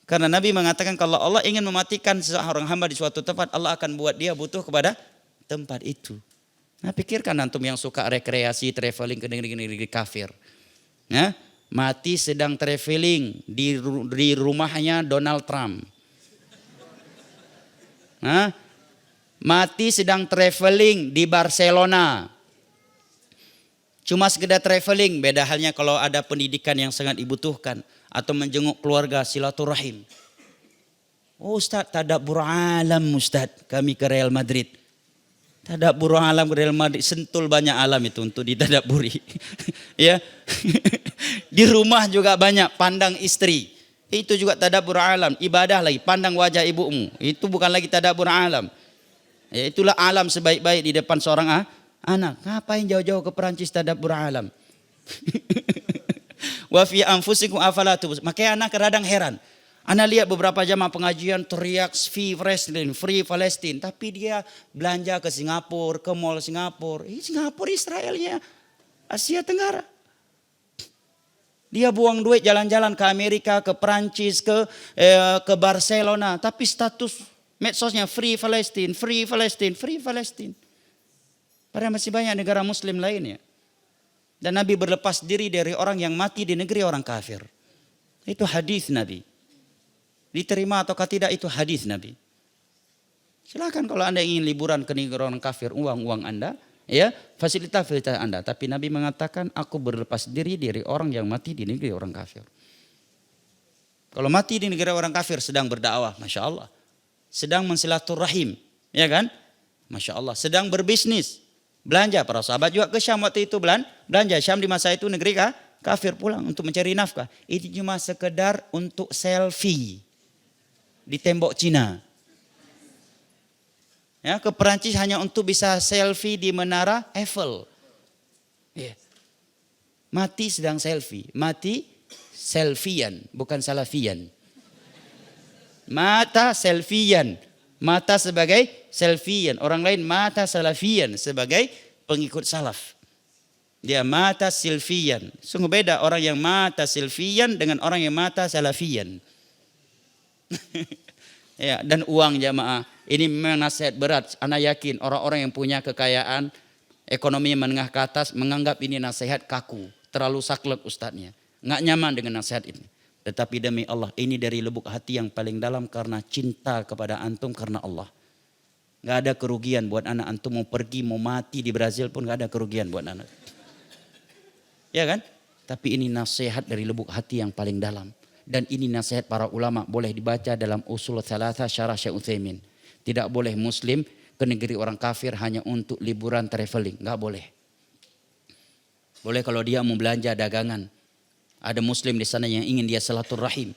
Speaker 1: Karena Nabi mengatakan kalau Allah ingin mematikan seseorang hamba di suatu tempat, Allah akan buat dia butuh kepada tempat itu. Nah, pikirkan antum yang suka rekreasi, traveling ke negeri-negeri kafir. Ya. Mati sedang traveling di rumahnya Donald Trump. Nah, mati sedang traveling di Barcelona. Cuma sekedar traveling, beda halnya kalau ada pendidikan yang sangat dibutuhkan. Atau menjenguk keluarga, silaturahim. Oh Ustaz, tadabbur alam Ustaz, kami ke Real Madrid. Tadabbur alam ke Real Madrid, sentul banyak alam itu untuk ditadabburi. Ya. Di rumah juga banyak, pandang istri. Itu juga tadabbur alam, ibadah lagi, pandang wajah ibumu. Itu bukan lagi tadabbur alam. Ya, itulah alam sebaik-baik di depan seorang anak. Ngapain jauh-jauh ke Perancis tadabbur alam? Wa fi anfusikum afala tubsirun. Makanya anak kadang heran. Anak lihat beberapa jamaah pengajian teriak free Palestine, tapi dia belanja ke Singapura, ke mall Singapura. Singapura Israelnya Asia Tenggara. Dia buang duit jalan-jalan ke Amerika, ke Prancis, ke Barcelona, tapi status medsosnya free Palestine. Padahal masih banyak negara muslim lainnya. Dan Nabi berlepas diri dari orang yang mati di negeri orang kafir. Itu hadis Nabi. Diterima ataukah tidak itu hadis Nabi. Silakan kalau Anda ingin liburan ke negeri orang kafir, uang Anda, ya, fasilitas Anda. Tapi Nabi mengatakan aku berlepas diri dari orang yang mati di negeri orang kafir. Kalau mati di negeri orang kafir sedang berdakwah, Masya Allah. Sedang mensilaturahim, ya kan? Masya Allah. Sedang berbisnis. Belanja, para sahabat juga ke Syam waktu itu belanja. Syam di masa itu negeri kafir, pulang untuk mencari nafkah. Itu cuma sekedar untuk selfie di tembok Cina. Ya, ke Perancis hanya untuk bisa selfie di menara Eiffel. Ya. Mati sedang selfie, mati selfian, bukan salafian. Mata selfian. Mata sebagai selfian. Orang lain mata salafian sebagai pengikut salaf. Dia mata silfian. Sungguh beda orang yang mata silfian dengan orang yang mata salafian. Ya, dan uang jamaah. Ini memang nasihat berat. Ana yakin orang-orang yang punya kekayaan, ekonomi menengah ke atas menganggap ini nasihat kaku. Terlalu saklek ustadznya. Nggak nyaman dengan nasihat ini. Tetapi demi Allah, ini dari lubuk hati yang paling dalam karena cinta kepada antum karena Allah. Gak ada kerugian buat anak antum mau pergi, mau mati di Brazil pun gak ada kerugian buat anak. Ya kan? Tapi ini nasihat dari lubuk hati yang paling dalam. Dan ini nasihat para ulama boleh dibaca dalam Usul Tsalatsa Syarah Syekh Utsaimin. Tidak boleh muslim ke negeri orang kafir hanya untuk liburan traveling. Gak boleh. Boleh kalau dia mau belanja dagangan. Ada muslim di sana yang ingin dia silaturahim,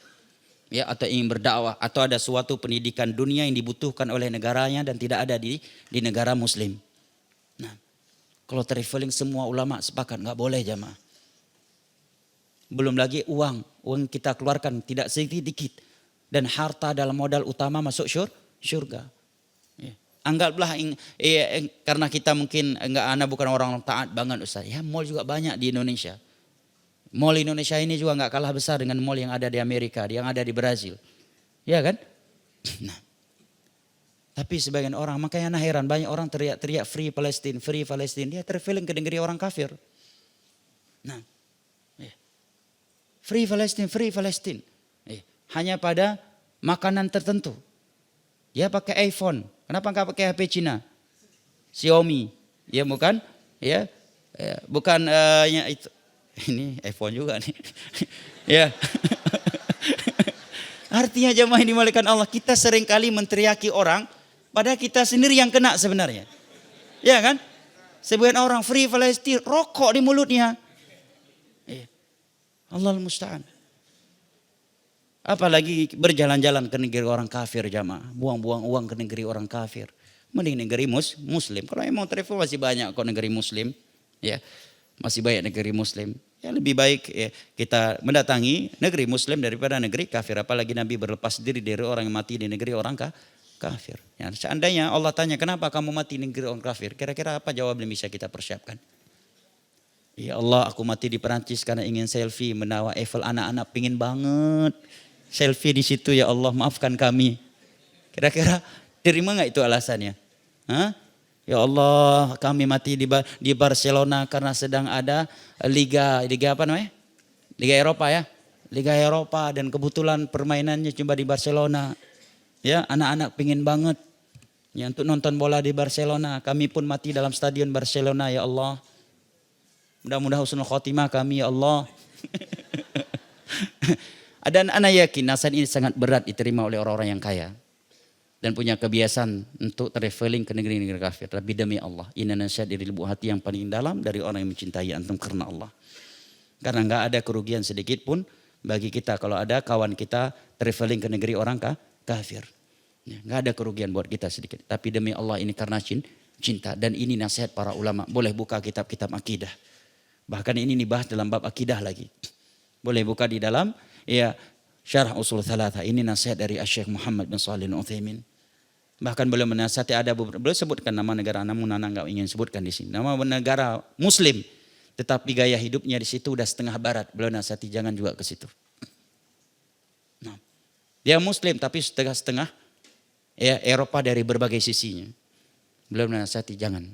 Speaker 1: ya, atau ingin berdakwah, atau ada suatu pendidikan dunia yang dibutuhkan oleh negaranya dan tidak ada di negara muslim. Nah, kalau traveling semua ulama sepakat nggak boleh jamaah. Belum lagi uang kita keluarkan tidak sedikit dan harta dalam modal utama masuk surga. Ya. Anggaplah karena kita mungkin anak bukan orang taat banget Ustaz. Ya, mall juga banyak di Indonesia. Mall Indonesia ini juga nggak kalah besar dengan mall yang ada di Amerika, yang ada di Brazil, ya kan? Nah, tapi sebagian orang, makanya heran banyak orang teriak-teriak free Palestine, dia traveling ke negeri orang kafir. Nah, free Palestine, hanya pada makanan tertentu. Dia pakai iPhone, kenapa nggak pakai HP Cina, Xiaomi, ya bukan, ya, bukan itu. Ini iPhone juga nih. Ya. Artinya jamaah yang dimuliakan Allah, kita seringkali menteriaki orang, padahal kita sendiri yang kena sebenarnya. Ya kan? Sebagian orang Free Palestine, rokok di mulutnya. Allahul musta'an. Apalagi berjalan-jalan ke negeri orang kafir jamaah. Buang-buang uang ke negeri orang kafir. Mending negeri muslim. Kalau emang travel masih banyak kok negeri muslim. Ya, masih banyak negeri muslim. Ya lebih baik ya, kita mendatangi negeri muslim daripada negeri kafir. Apalagi Nabi berlepas diri dari orang yang mati di negeri orang kafir. Ya, seandainya Allah tanya kenapa kamu mati di negeri orang kafir. Kira-kira apa jawab yang bisa kita persiapkan? Ya Allah, aku mati di Perancis karena ingin selfie menawar Eiffel. Anak-anak pingin banget selfie di situ, ya Allah maafkan kami. Kira-kira terima nggak itu alasannya? Hah? Ya Allah, kami mati di Barcelona karena sedang ada liga apa namanya? Liga Eropa ya. Liga Eropa dan kebetulan permainannya cuma di Barcelona. Ya, anak-anak pingin banget ya untuk nonton bola di Barcelona. Kami pun mati dalam stadion Barcelona, ya Allah. Mudah-mudahan husnul khotimah kami, ya Allah. Dan anak yakin nasihat ini sangat berat diterima oleh orang-orang yang kaya. Dan punya kebiasaan untuk traveling ke negeri-negeri kafir. Tapi demi Allah, ini nasihat dari lubuk hati yang paling dalam dari orang yang mencintai antum karena Allah. Karena enggak ada kerugian sedikit pun bagi kita kalau ada kawan kita traveling ke negeri orang kafir. Ya, enggak ada kerugian buat kita sedikit. Tapi demi Allah ini karena cinta. Dan ini nasihat para ulama. Boleh buka kitab-kitab akidah. Bahkan ini dibahas dalam bab akidah lagi. Boleh buka di dalam ya Syarah Usul Thalatha. Ini nasihat dari Syekh Muhammad bin Shalih Al-Utsaimin. Bahkan beliau menasihati ada beberapa, beliau sebutkan nama negara, namun Nana enggak ingin sebutkan di sini. Nama negara Muslim, tetapi gaya hidupnya di situ udah setengah barat. Beliau nasihati jangan juga ke situ. Nah, dia Muslim tapi setengah-setengah ya Eropa dari berbagai sisinya. Beliau nasihati jangan.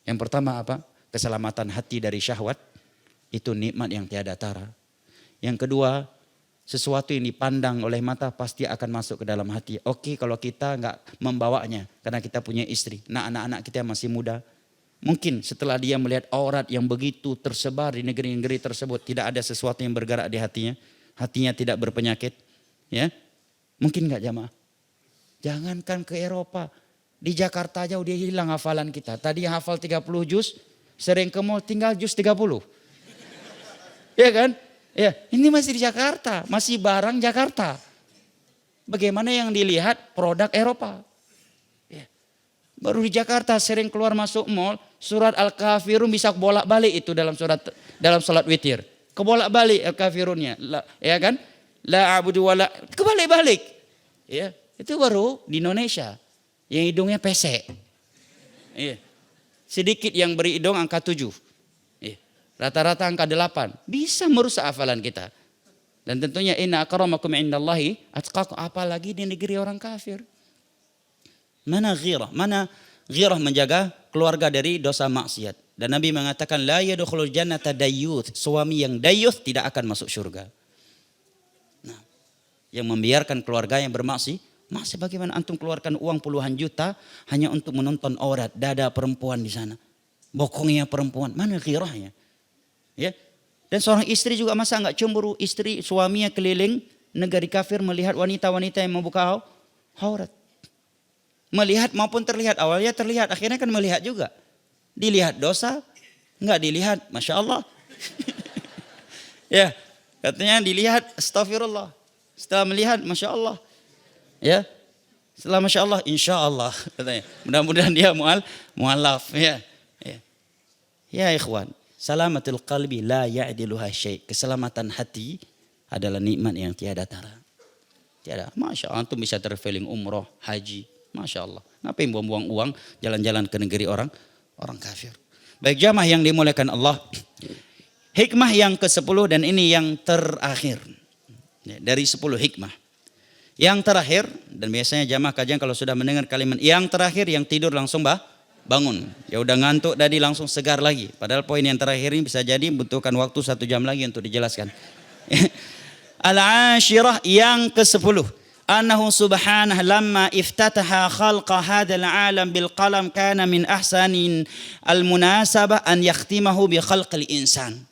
Speaker 1: Yang pertama apa? Keselamatan hati dari syahwat itu nikmat yang tiada tara. Yang kedua, sesuatu yang dipandang oleh mata pasti akan masuk ke dalam hati. Oke, kalau kita enggak membawanya karena kita punya istri. Nah, anak-anak kita masih muda. Mungkin setelah dia melihat aurat yang begitu tersebar di negeri-negeri tersebut, tidak ada sesuatu yang bergerak di hatinya. Hatinya tidak berpenyakit. Ya, mungkin enggak jamaah? Jangankan ke Eropa. Di Jakarta aja udah hilang hafalan kita. Tadi hafal 30 juz, sering ke mall tinggal juz 30. Ya kan? Ya, ini masih di Jakarta, masih barang Jakarta. Bagaimana yang dilihat produk Eropa? Ya. Baru di Jakarta sering keluar masuk mall, surat Al-Kafirun bisa bolak-balik itu dalam salat witir. Kebolak-balik Al-Kafirunnya, ya kan? La a'budu wa la, kebalik-balik. Ya, itu baru di Indonesia. Yang hidungnya pesek. Ya. Sedikit yang beri hidung angka 7. Rata-rata angka 8. Bisa merusak hafalan kita. Dan tentunya inna akramakum indallahi atqakum, apalagi di negeri orang kafir. Mana ghirah menjaga keluarga dari dosa maksiat. Dan Nabi mengatakan la yadkhulul jannata dayyuth, suami yang dayyuth tidak akan masuk surga. Nah, yang membiarkan keluarga yang bermaksiat, masih bagaimana antum keluarkan uang puluhan juta hanya untuk menonton aurat dada perempuan di sana. Bokongnya perempuan, mana ghirahnya? Ya, dan seorang istri juga masa enggak cemburu istri suaminya keliling negeri kafir melihat wanita-wanita yang membuka aurat. Melihat maupun terlihat, awalnya terlihat, akhirnya kan melihat juga. Dilihat dosa, enggak dilihat, masya Allah. Ya, katanya dilihat, astagfirullah. Setelah melihat, masya Allah. Ya, setelah masya Allah, insya Allah. Katanya, mudah-mudahan dia mu'alaf. Ya ikhwan. Salamatul qalbi la ya'diluha syai'. Keselamatan hati adalah nikmat yang tiada tara. Tiada. Masya Allah, antum bisa traveling umroh, haji. Masya Allah. Ngapain buang-buang uang jalan-jalan ke negeri orang kafir. Baik jamaah yang dimuliakan Allah. Hikmah yang ke-10 dan ini yang terakhir. Dari 10 hikmah. Yang terakhir, dan biasanya jamaah kajian kalau sudah mendengar kalimat yang terakhir, yang tidur langsung bangun. Ya udah ngantuk tadi langsung segar lagi. Padahal poin yang terakhir ini bisa jadi membutuhkan waktu 1 jam lagi untuk dijelaskan. Al-ashirah yang ke-10. Annahu subhanahu lamma iftataha khalqa hadzal alam bil qalam kana min ahsanin al munasabah an yakhtimahu bi khalqil insan.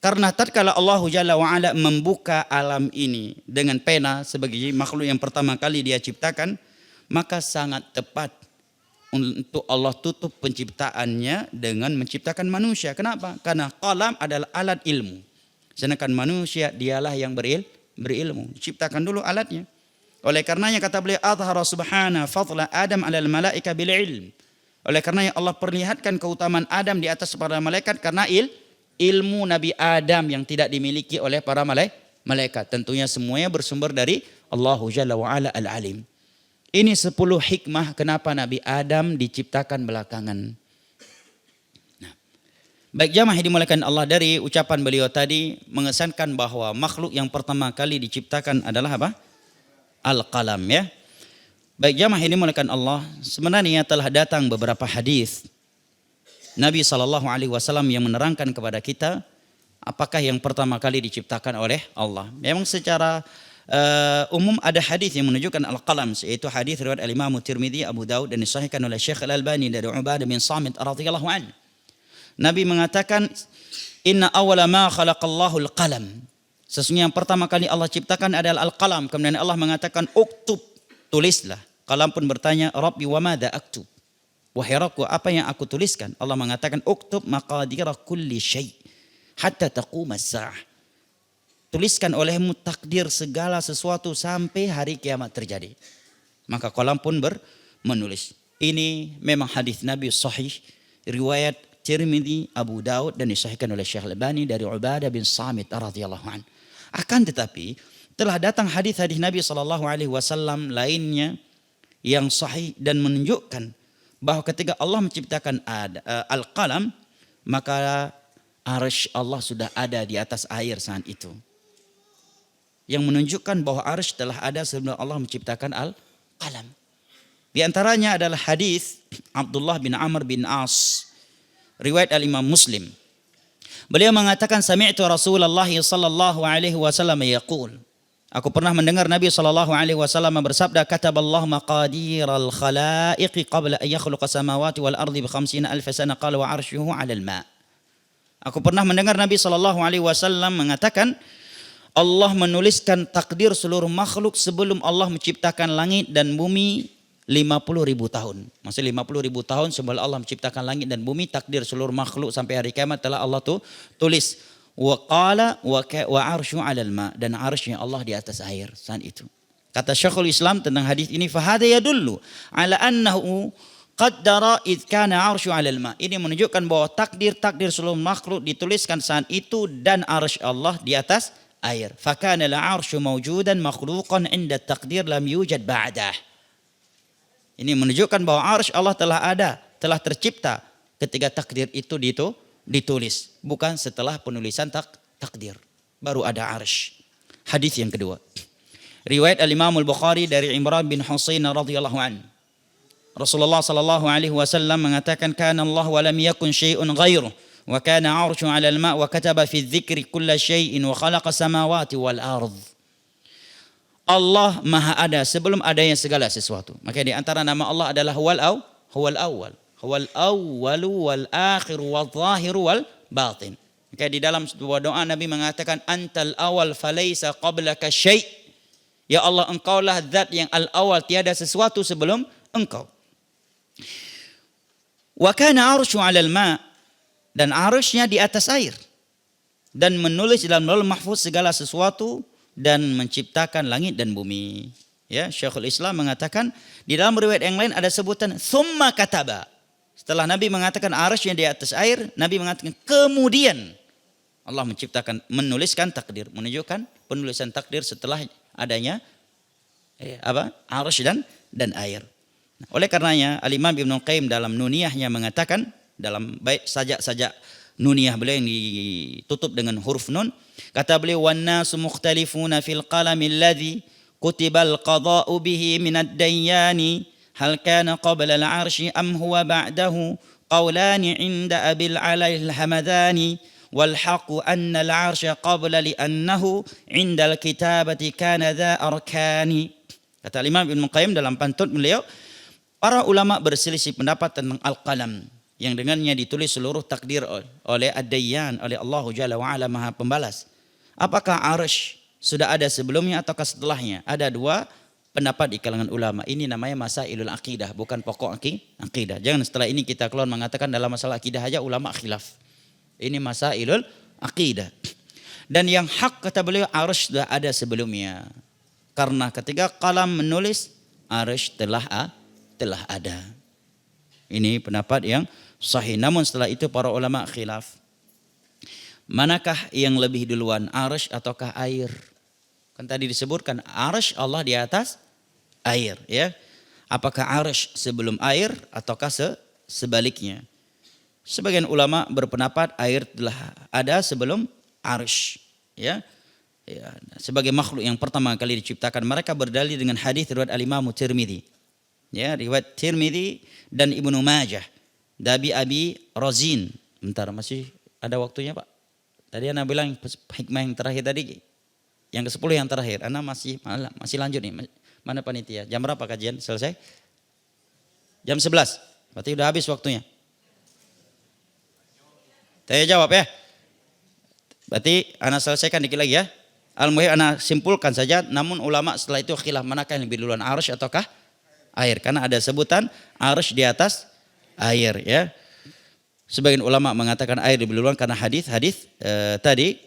Speaker 1: Karena tatkala Allah Jalla wa'ala membuka alam ini dengan pena sebagai makhluk yang pertama kali dia ciptakan, maka sangat tepat untuk Allah tutup penciptaannya dengan menciptakan manusia. Kenapa? Karena qalam adalah alat ilmu. Sedangkan manusia dialah yang berilmu. Ciptakan dulu alatnya. Oleh karenanya kata beliau, azhara subhana fadla Adam alal malaika bil ilm. Oleh karenanya Allah perlihatkan keutamaan Adam di atas para malaikat karena ilmu Nabi Adam yang tidak dimiliki oleh para malaikat. Tentunya semuanya bersumber dari Allah Jalla wa'ala al-alim. Ini 10 hikmah kenapa Nabi Adam diciptakan belakangan. Nah, baik jamaah yang dimuliakan Allah, dari ucapan beliau tadi mengesankan bahwa makhluk yang pertama kali diciptakan adalah apa? Al-qalam, ya. Baik jamaah yang dimuliakan Allah, sebenarnya telah datang beberapa hadis Nabi SAW yang menerangkan kepada kita apakah yang pertama kali diciptakan oleh Allah. Memang secara umum ada hadis yang menunjukkan al-qalam, yaitu hadis riwayat al-Imam Tirmidzi, Abu Daud dan disahihkan oleh Syekh Al-Albani dari Ubadah bin Samit radhiyallahu anhu. Nabi mengatakan, "Inna awwala ma khalaqallahu al-qalam." Sesungguhnya yang pertama kali Allah ciptakan adalah al-qalam. Kemudian Allah mengatakan, "Uktub," tulislah. Qalam pun bertanya, "Rabbi wa madza aktub?" Wahai Rabbku, apa yang aku tuliskan? Allah mengatakan, "Uktub maqadira kulli syai' hatta taquma as-sa'ah." Tuliskan olehmu takdir segala sesuatu sampai hari kiamat terjadi. Maka qalam pun menulis. Ini memang hadis Nabi sahih, riwayat Tirmidzi, Abu Daud dan disahihkan oleh Syekh Al-Albani dari Ubadah bin Samit radhiyallahu anhu. Akan tetapi telah datang hadis-hadis Nabi SAW lainnya yang sahih dan menunjukkan bahwa ketika Allah menciptakan al-qalam, maka arsy Allah sudah ada di atas air saat itu. Yang menunjukkan bahwa arsy telah ada sebelum Allah menciptakan al-qalam. Di antaranya adalah hadis Abdullah bin Amr bin As, riwayat al-Imam Muslim. Beliau mengatakan, "Sami'tu Rasulullah sallallahu alaihi wasallam yaqul." Aku pernah mendengar Nabi SAW bersabda, "Kataballahu maqadiral khalaiqi qabla an yakhluqa samawati wal ardi bi 50,000 sana qala wa arshuhu 'alal ma'." Aku pernah mendengar Nabi SAW mengatakan, Allah menuliskan takdir seluruh makhluk sebelum Allah menciptakan langit dan bumi 50.000 tahun. Maksudnya 50.000 tahun sebelum Allah menciptakan langit dan bumi, takdir seluruh makhluk sampai hari kiamat telah Allah tulis. Wa qala wa arsyu 'alal ma, dan arsy Allah di atas air saat itu. Kata Syekhul Islam tentang hadis ini, fa hadza yadullu ala annahu qaddara id kana arsyu 'alal ma. Ini menunjukkan bahwa takdir seluruh makhluk dituliskan saat itu dan arsy Allah di atas air. Fa kana la arsyu mawjudan makhluqan 'inda taqdir lam yujad ba'dah. Ini menunjukkan bahwa arsy Allah telah ada, telah tercipta ketika takdir itu ditulis, bukan setelah penulisan takdir baru ada arsy. Hadis yang kedua, riwayat al-Imam al-Bukhari dari Imran bin Husain radhiyallahu anhu. Rasulullah sallallahu alaihi wasallam mengatakan, "Kana Allah wa lam yakun syai'un ghairuh wa kana 'arsyu 'ala al-ma' wa kataba fi dzikri kulla syai'in wa khalaqa samawati wal ardh." Allah maha ada sebelum adanya segala sesuatu. Maka di antara nama Allah adalah huwal awwal. Huwal awwalu wal akhiru wal zahiru wal batin. Maka di dalam sebuah doa Nabi mengatakan, "Antal awal falaysa qablaka syai'." Ya Allah, engkaulah zat yang al-awal, tiada sesuatu sebelum engkau. Wa kana arsyu 'alal ma, dan arsy-nya di atas air. Dan menulis dalam Lauhul Mahfuz segala sesuatu dan menciptakan langit dan bumi. Ya, Syekhul Islam mengatakan di dalam riwayat yang lain ada sebutan tsumma kataba. Setelah Nabi mengatakan arsy-nya di atas air, Nabi mengatakan kemudian Allah menuliskan takdir, menunjukkan penulisan takdir setelah adanya arsy dan air. Nah, oleh karenanya Al-Imam Ibnu Qayyim dalam Nuniyahnya mengatakan, dalam bait sajak Nuniyah beliau yang ditutup dengan huruf nun, kata beliau, "Wan nasu mukhtalifuna fil qalami alladhi kutibal qada'u bihi minad dayyani. Hal kana qabla al-'arsy am huwa ba'dahu? Qawlani 'inda Abil 'Alai al-Hamadani. Wal haqqu anna al-'arsya qabla li'annahu 'inda al-kitabati kana dha arkani." Kata Imam Ibnu Qayyim dalam pantun beliau, para ulama berselisih pendapat tentang al-qalam, yang dengannya ditulis seluruh takdir oleh Ad-Dayyan, oleh Allah Jalla wa'ala Maha Pembalas. Apakah arsy sudah ada sebelumnya ataukah setelahnya? Ada dua pendapat di kalangan ulama. Ini namanya masailul akidah, bukan pokok akidah. Jangan setelah ini kita keluar mengatakan dalam masalah akidah aja ulama khilaf. Ini masailul akidah. Dan yang hak kata beliau arsy sudah ada sebelumnya. Karena ketika qalam menulis arsy telah ada. Ini pendapat yang sahih. Namun setelah itu para ulama khilaf. Manakah yang lebih duluan, arsy ataukah air? Kan tadi disebutkan arsy Allah di atas air, ya. Apakah arsy sebelum air ataukah sebaliknya? Sebagian ulama berpendapat air telah ada sebelum arsy, ya. Ya, sebagai makhluk yang pertama kali diciptakan. Mereka berdalil dengan hadis riwayat Al-Imam Tirmidzi. Ya, riwayat Tirmidzi dan Ibnu Majah dari Abi Razin. Bentar, masih ada waktunya, Pak? Tadi Ana bilang hikmah yang terakhir tadi, yang ke-10 yang terakhir. Ana masih lanjut nih. Mana panitia? Jam berapa kajian selesai? Jam 11. Berarti udah habis waktunya. Saya jawab ya. Berarti Ana selesaikan dikit lagi ya. Al-muhim Ana simpulkan saja. Namun ulama setelah itu khilaf manakah yang lebih duluan, arsy ataukah air. Karena ada sebutan arsy di atas air, ya. Sebagian ulama mengatakan air lebih duluan karena hadis tadi,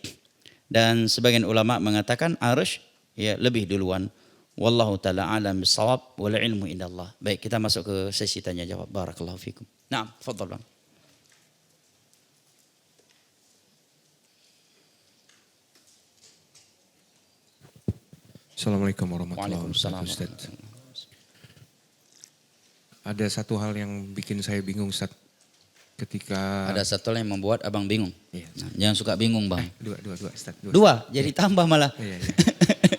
Speaker 1: dan sebagian ulama mengatakan arsy ya lebih duluan. Wallahu taala alam bisawab wal ilmu indallah. Baik, kita masuk ke sesi tanya jawab. Barakallahu fikum. Naam, tafadhal Bang.
Speaker 2: Assalamualaikum warahmatullahi wabarakatuh. Ada satu hal yang bikin saya bingung, Ustaz. Ketika
Speaker 1: ada satu yang membuat abang bingung.
Speaker 2: Iya.
Speaker 1: Nah, jangan suka bingung, Bang.
Speaker 2: Dua, Ustaz.
Speaker 1: Dua, jadi tambah malah.
Speaker 2: Iya.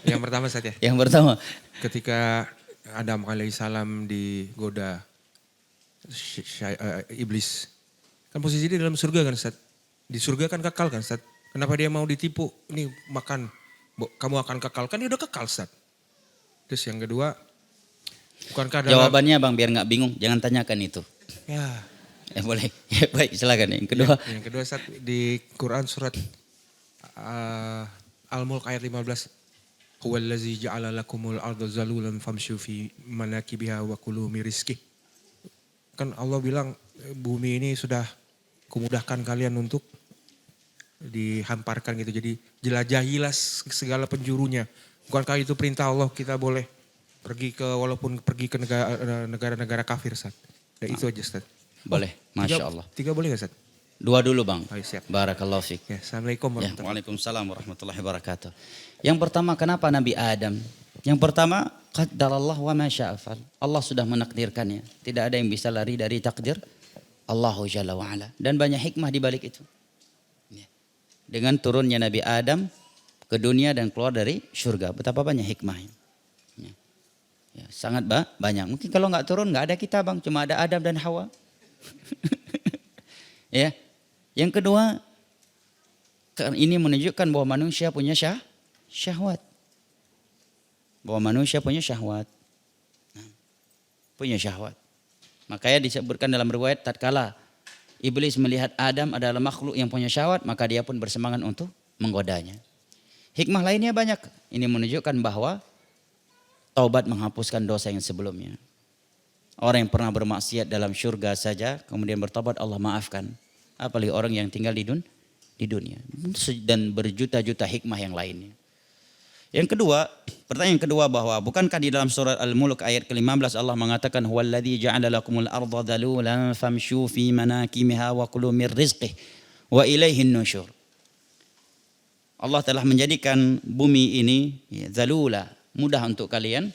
Speaker 2: Yang pertama, Ustaz ya.
Speaker 1: Yang pertama.
Speaker 2: Ketika Adam alaihissalam digoda iblis. Kan posisi dia dalam surga kan, Ustaz. Di surga kan kekal kan, Ustaz. Kenapa dia mau ditipu? Ini makan, kamu akan kekal. Kan dia udah kekal, Ustaz. Terus yang kedua, bukankah
Speaker 1: jawabannya Bang biar nggak bingung, jangan tanyakan itu.
Speaker 2: Ya.
Speaker 1: Boleh. Ya, baik, silakan. Yang kedua.
Speaker 2: Yang kedua, Ustaz, di Quran surat Al-Mulk ayat 15. Huwallazi ja'ala lakumul arda zalulan famshu fi manakibiha wa kulu min rizqih. Kan Allah bilang bumi ini sudah kumudahkan kalian untuk dihamparkan gitu. Jadi jelajahilah segala penjurunya. Bukankah itu perintah Allah, kita boleh walaupun pergi ke negara-negara kafir, Ustaz. Dan itu aja, Ustaz.
Speaker 1: Boleh, Masya Allah.
Speaker 2: Tiga boleh gak, Ustaz?
Speaker 1: Dua dulu Bang.
Speaker 2: Oh, siap.
Speaker 1: Barakallahu fiik.
Speaker 2: Ya, Assalamualaikum warahmatullahi wabarakatuh.
Speaker 1: Waalaikumsalam warahmatullahi wabarakatuh. Yang pertama, kenapa Nabi Adam? Yang pertama, qaddarallah wa ma sya'afal. Allah sudah menakdirkannya. Tidak ada yang bisa lari dari takdir Allahu Jalla wa'ala. Dan banyak hikmah di balik itu. Dengan turunnya Nabi Adam ke dunia dan keluar dari surga. Betapa banyak hikmahnya. Ya, sangat banyak. Mungkin kalau nggak turun nggak ada kita Bang. Cuma ada Adam dan Hawa. Ya. Yang kedua, ini menunjukkan bahwa manusia punya syahwat. Bahwa manusia punya syahwat. Punya syahwat. Makanya disebutkan dalam riwayat tatkala iblis melihat Adam adalah makhluk yang punya syahwat, maka dia pun bersemangat untuk menggodanya. Hikmah lainnya banyak. Ini menunjukkan bahwa taubat menghapuskan dosa yang sebelumnya. Orang yang pernah bermaksiat dalam surga saja kemudian bertobat Allah maafkan. Apalagi orang yang tinggal di dunia. Dan berjuta-juta hikmah yang lainnya. Yang kedua, pertanyaan kedua bahwa bukankah di dalam surat Al-Mulk ayat ke-15 Allah mengatakan huwallazi ja'ala lakumul arda dhalulan famshu fi manakimiha wa kulu mir rizqih wa ilaihin nusyur. Allah telah menjadikan bumi ini zalula, mudah untuk kalian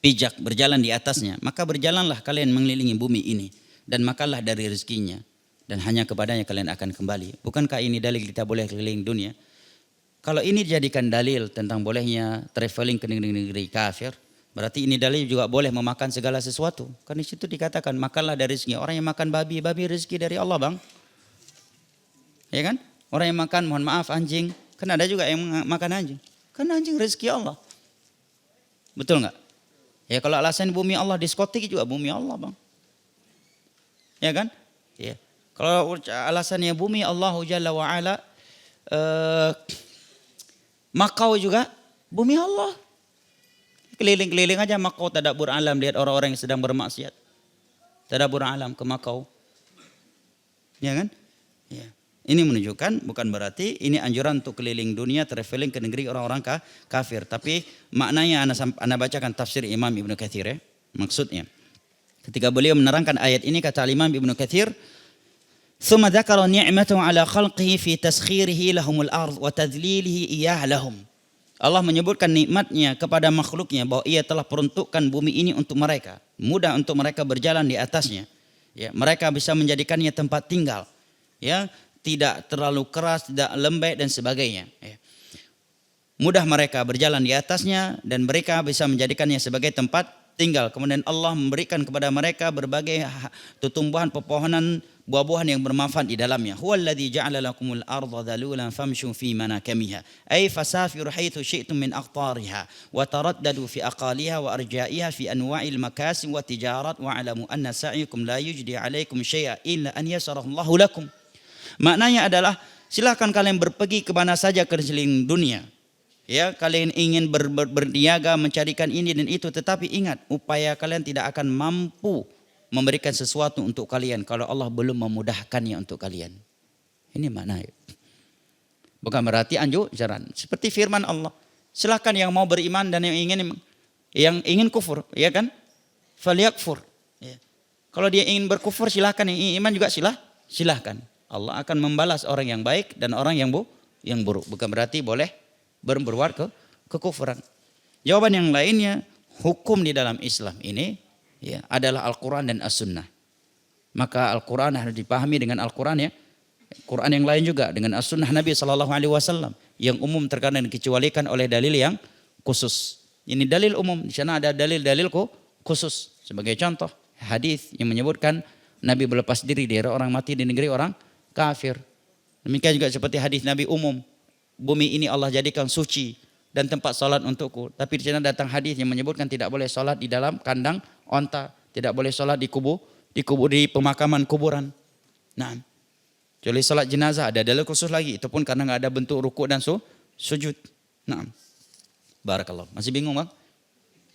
Speaker 1: pijak berjalan di atasnya, maka berjalanlah kalian mengelilingi bumi ini dan makanlah dari rezekinya dan hanya kepadanya kalian akan kembali. Bukankah ini dalil kita boleh keliling dunia? Kalau ini dijadikan dalil tentang bolehnya traveling ke negeri-negeri kafir, berarti ini dalil juga boleh memakan segala sesuatu. Kan di situ dikatakan makanlah dari rezeki. Orang yang makan babi rezeki dari Allah Bang. Ya kan? Orang yang makan mohon maaf anjing, kan ada juga yang makan anjing. Kan anjing rezeki Allah. Betul nggak? Ya kalau alasan bumi Allah, diskotik juga bumi Allah Bang. Ya kan? Ya. Kalau alasannya bumi Allah Jalla wa Ala, Makau juga bumi Allah. Keliling-keliling aja Makau tadabbur alam, lihat orang-orang yang sedang bermaksiat. Tadabbur alam ke Makau. Ya kan? Ya. Ini menunjukkan bukan berarti ini anjuran untuk keliling dunia, traveling ke negeri orang-orang kafir. Tapi maknanya Anda bacakan tafsir Imam Ibnu Katsir ya. Maksudnya ketika beliau menerangkan ayat ini kata Imam Ibnu Katsir, "Tsumma dzakara ni'matahu 'ala khalqihi fi taskhirihi lahumul ardh wa tadlilihi iyyah lahum." Allah menyebutkan nikmatnya kepada makhluknya bahwa ia telah peruntukkan bumi ini untuk mereka. Mudah untuk mereka berjalan di atasnya. Ya, mereka bisa menjadikannya tempat tinggal. Ya, tidak terlalu keras, tidak lembek dan sebagainya. Ya. Mudah mereka berjalan di atasnya dan mereka bisa menjadikannya sebagai tempat tinggal. Kemudian Allah memberikan kepada mereka berbagai tumbuhan, pepohonan, buah-buahan yang bermanfaat di dalamnya. Huwallazi ja'ala lakumul arda dhalulan famshu fi manakamiha. Ay fasafiru haitsu syi'tum min aqtariha wa taraddadu fi aqaliha wa arja'iha fi anwa'il makasim wa tijarat wa 'alamu anna sa'yakum la yujdi 'alaikum syai'a illa an yasarahu Allahu lakum. Maknanya adalah silakan kalian berpergi ke mana saja ke seluruh dunia. Ya, kalian ingin berniaga mencarikan ini dan itu, tetapi ingat upaya kalian tidak akan mampu memberikan sesuatu untuk kalian kalau Allah belum memudahkannya untuk kalian. Ini makna. Bukan berarti anjuran. Seperti firman Allah, silakan yang mau beriman dan yang ingin kufur, ya kan? Falyakfur. Ya. Kalau dia ingin berkufur silakan, yang ingin iman juga silakan. Allah akan membalas orang yang baik dan orang yang buruk. Bukan berarti boleh berbuat kekufuran. Jawaban yang lainnya, hukum di dalam Islam ini ya adalah Al-Quran dan As-Sunnah. Maka Al-Quran harus dipahami dengan Al-Quran ya. Quran yang lain juga dengan As-Sunnah Nabi SAW yang umum terkadang dikecualikan oleh dalil yang khusus. Ini dalil umum, di sana ada dalil-dalil khusus. Sebagai contoh, hadis yang menyebutkan Nabi berlepas diri dari orang mati di negeri orang kafir. Demikian juga seperti hadis Nabi umum, bumi ini Allah jadikan suci dan tempat salat untukku. Tapi di sana datang hadis yang menyebutkan tidak boleh salat di dalam kandang onta, tidak boleh salat di kubur di pemakaman kuburan. Nah, kecuali salat jenazah ada dalil khusus lagi, itu pun karena enggak ada bentuk rukuk dan sujud. Nah, barakallah. Masih bingung bang?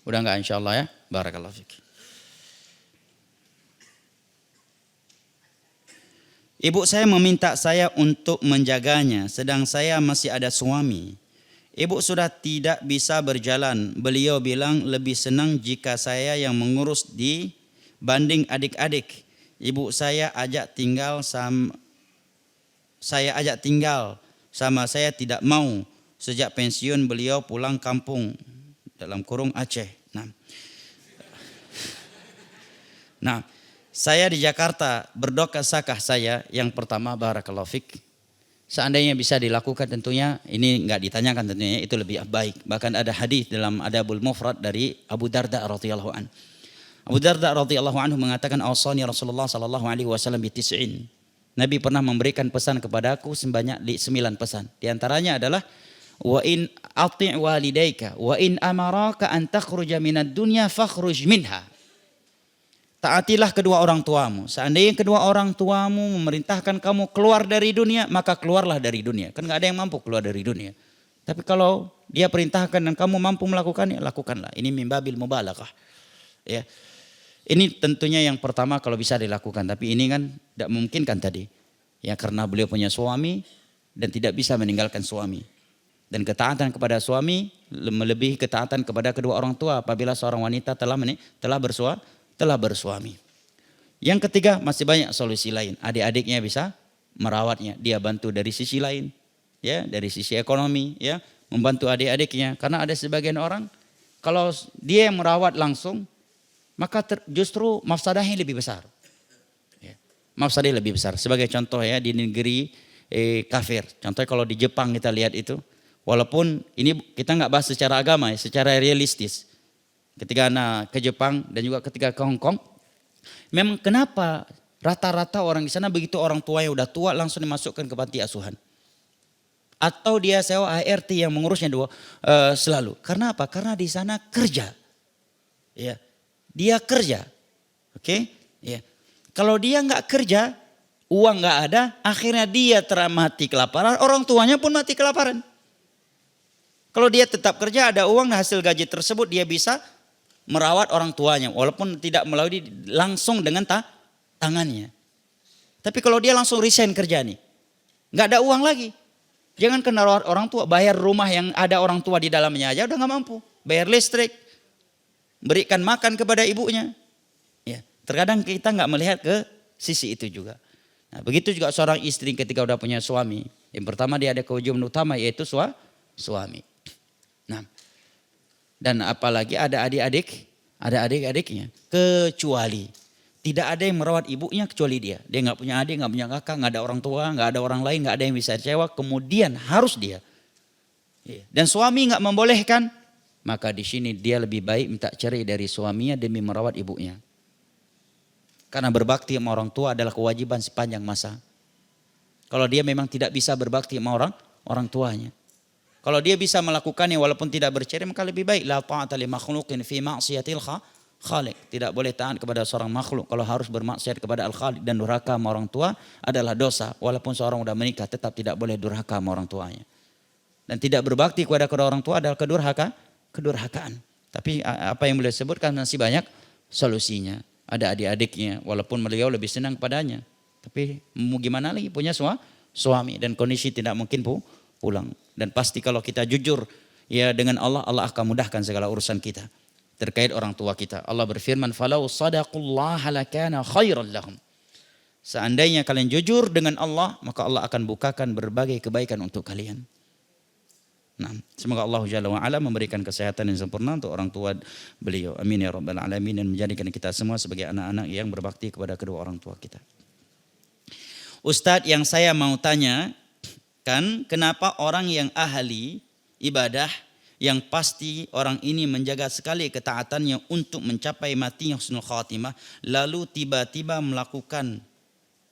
Speaker 1: Udah enggak insyaallah ya? Barakallah fik. Ibu saya meminta saya untuk menjaganya, sedang saya masih ada suami. Ibu sudah tidak bisa berjalan. Beliau bilang lebih senang jika saya yang mengurus dibanding adik-adik. Ibu saya ajak tinggal sama saya tidak mau. Sejak pensiun beliau pulang kampung dalam kurung Aceh. Nah, saya di Jakarta, berdokasakah saya? Yang pertama, barakallahu fik. Seandainya bisa dilakukan tentunya, ini enggak ditanyakan tentunya, itu lebih baik. Bahkan ada hadis dalam Adabul Mufrad dari Abu Darda radhiyallahu anhu. Abu Darda radhiyallahu anhu mengatakan, "Awsani Rasulullah sallallahu alaihi wasallam bi tis'in." Nabi pernah memberikan pesan kepadaku sebanyak 9 pesan. Di antaranya adalah wa in ati' walidayka wa in amaraka an takhruja minad dunya fakhruj minha. Taatilah kedua orang tuamu. Seandainya kedua orang tuamu memerintahkan kamu keluar dari dunia, maka keluarlah dari dunia. Kan gak ada yang mampu keluar dari dunia. Tapi kalau dia perintahkan dan kamu mampu melakukannya, lakukanlah. Ini mimbabil mubalaghah. Ya. Ini tentunya yang pertama kalau bisa dilakukan. Tapi ini kan tidak mungkin kan tadi. Ya karena beliau punya suami dan tidak bisa meninggalkan suami. Dan ketaatan kepada suami melebihi ketaatan kepada kedua orang tua apabila seorang wanita telah bersuami. Yang ketiga, masih banyak solusi lain. Adik-adiknya bisa merawatnya, dia bantu dari sisi lain, ya, dari sisi ekonomi, ya, membantu adik-adiknya. Karena ada sebagian orang kalau dia yang merawat langsung, maka justru mafsadahnya lebih besar. Ya, mafsadahnya lebih besar. Sebagai contoh ya di negeri kafir. Contohnya kalau di Jepang kita lihat itu, walaupun ini kita nggak bahas secara agama, ya, secara realistis. Ketika anak ke Jepang dan juga ketika ke Hong Kong, memang kenapa rata-rata orang di sana begitu orang tua yang udah tua langsung dimasukkan ke panti asuhan? Atau dia sewa ART yang mengurusnya selalu. Karena apa? Karena di sana kerja. Ya, dia kerja. Oke? Ya. Kalau dia nggak kerja, uang nggak ada, akhirnya dia mati kelaparan, orang tuanya pun mati kelaparan. Kalau dia tetap kerja, ada uang, hasil gaji tersebut dia bisa merawat orang tuanya, walaupun tidak melalui langsung dengan tangannya. Tapi kalau dia langsung resign kerja nih, nggak ada uang lagi. Jangan kena rawat orang tua, bayar rumah yang ada orang tua di dalamnya aja udah nggak mampu. Bayar listrik, berikan makan kepada ibunya. Ya, terkadang kita nggak melihat ke sisi itu juga. Nah, begitu juga seorang istri ketika udah punya suami. Yang pertama dia ada kewajiban utama yaitu suami. Nah, dan apalagi ada adik-adiknya. Kecuali tidak ada yang merawat ibunya kecuali dia. Dia nggak punya adik, nggak punya kakak, nggak ada orang tua, nggak ada orang lain, nggak ada yang bisa dicewek. Kemudian harus dia. Dan suami nggak membolehkan, maka di sini dia lebih baik minta cerai dari suaminya demi merawat ibunya. Karena berbakti sama orang tua adalah kewajiban sepanjang masa. Kalau dia memang tidak bisa berbakti sama orang tuanya. Kalau dia bisa melakukannya walaupun tidak bercerai, maka lebih baik. La ta'ata li makhluqin fi ma'siyatil khaliq. Tidak boleh taat kepada seorang makhluk kalau harus bermaksiat kepada al-khaliq, dan durhaka sama orang tua adalah dosa. Walaupun seorang sudah menikah tetap tidak boleh durhaka sama orang tuanya. Dan tidak berbakti kepada kedua orang tua adalah kedurhakaan. Tapi apa yang beliau sebutkan masih banyak solusinya. Ada adik-adiknya walaupun beliau lebih senang padanya. Tapi mau gimana lagi, punya suami dan kondisi tidak mungkin pulang. Dan pasti kalau kita jujur ya dengan Allah, Allah akan mudahkan segala urusan kita terkait orang tua kita. Allah berfirman, "Falau shadaqullaha lakana khairan lahum." Seandainya kalian jujur dengan Allah, maka Allah akan bukakan berbagai kebaikan untuk kalian. Nah, semoga Allah Jalla wa Ala memberikan kesehatan yang sempurna untuk orang tua beliau. Amin ya rabbal alamin, dan menjadikan kita semua sebagai anak-anak yang berbakti kepada kedua orang tua kita. Ustadz, yang saya mau tanya kan, kenapa orang yang ahli ibadah yang pasti orang ini menjaga sekali ketaatannya untuk mencapai mati husnul khatimah, lalu tiba-tiba melakukan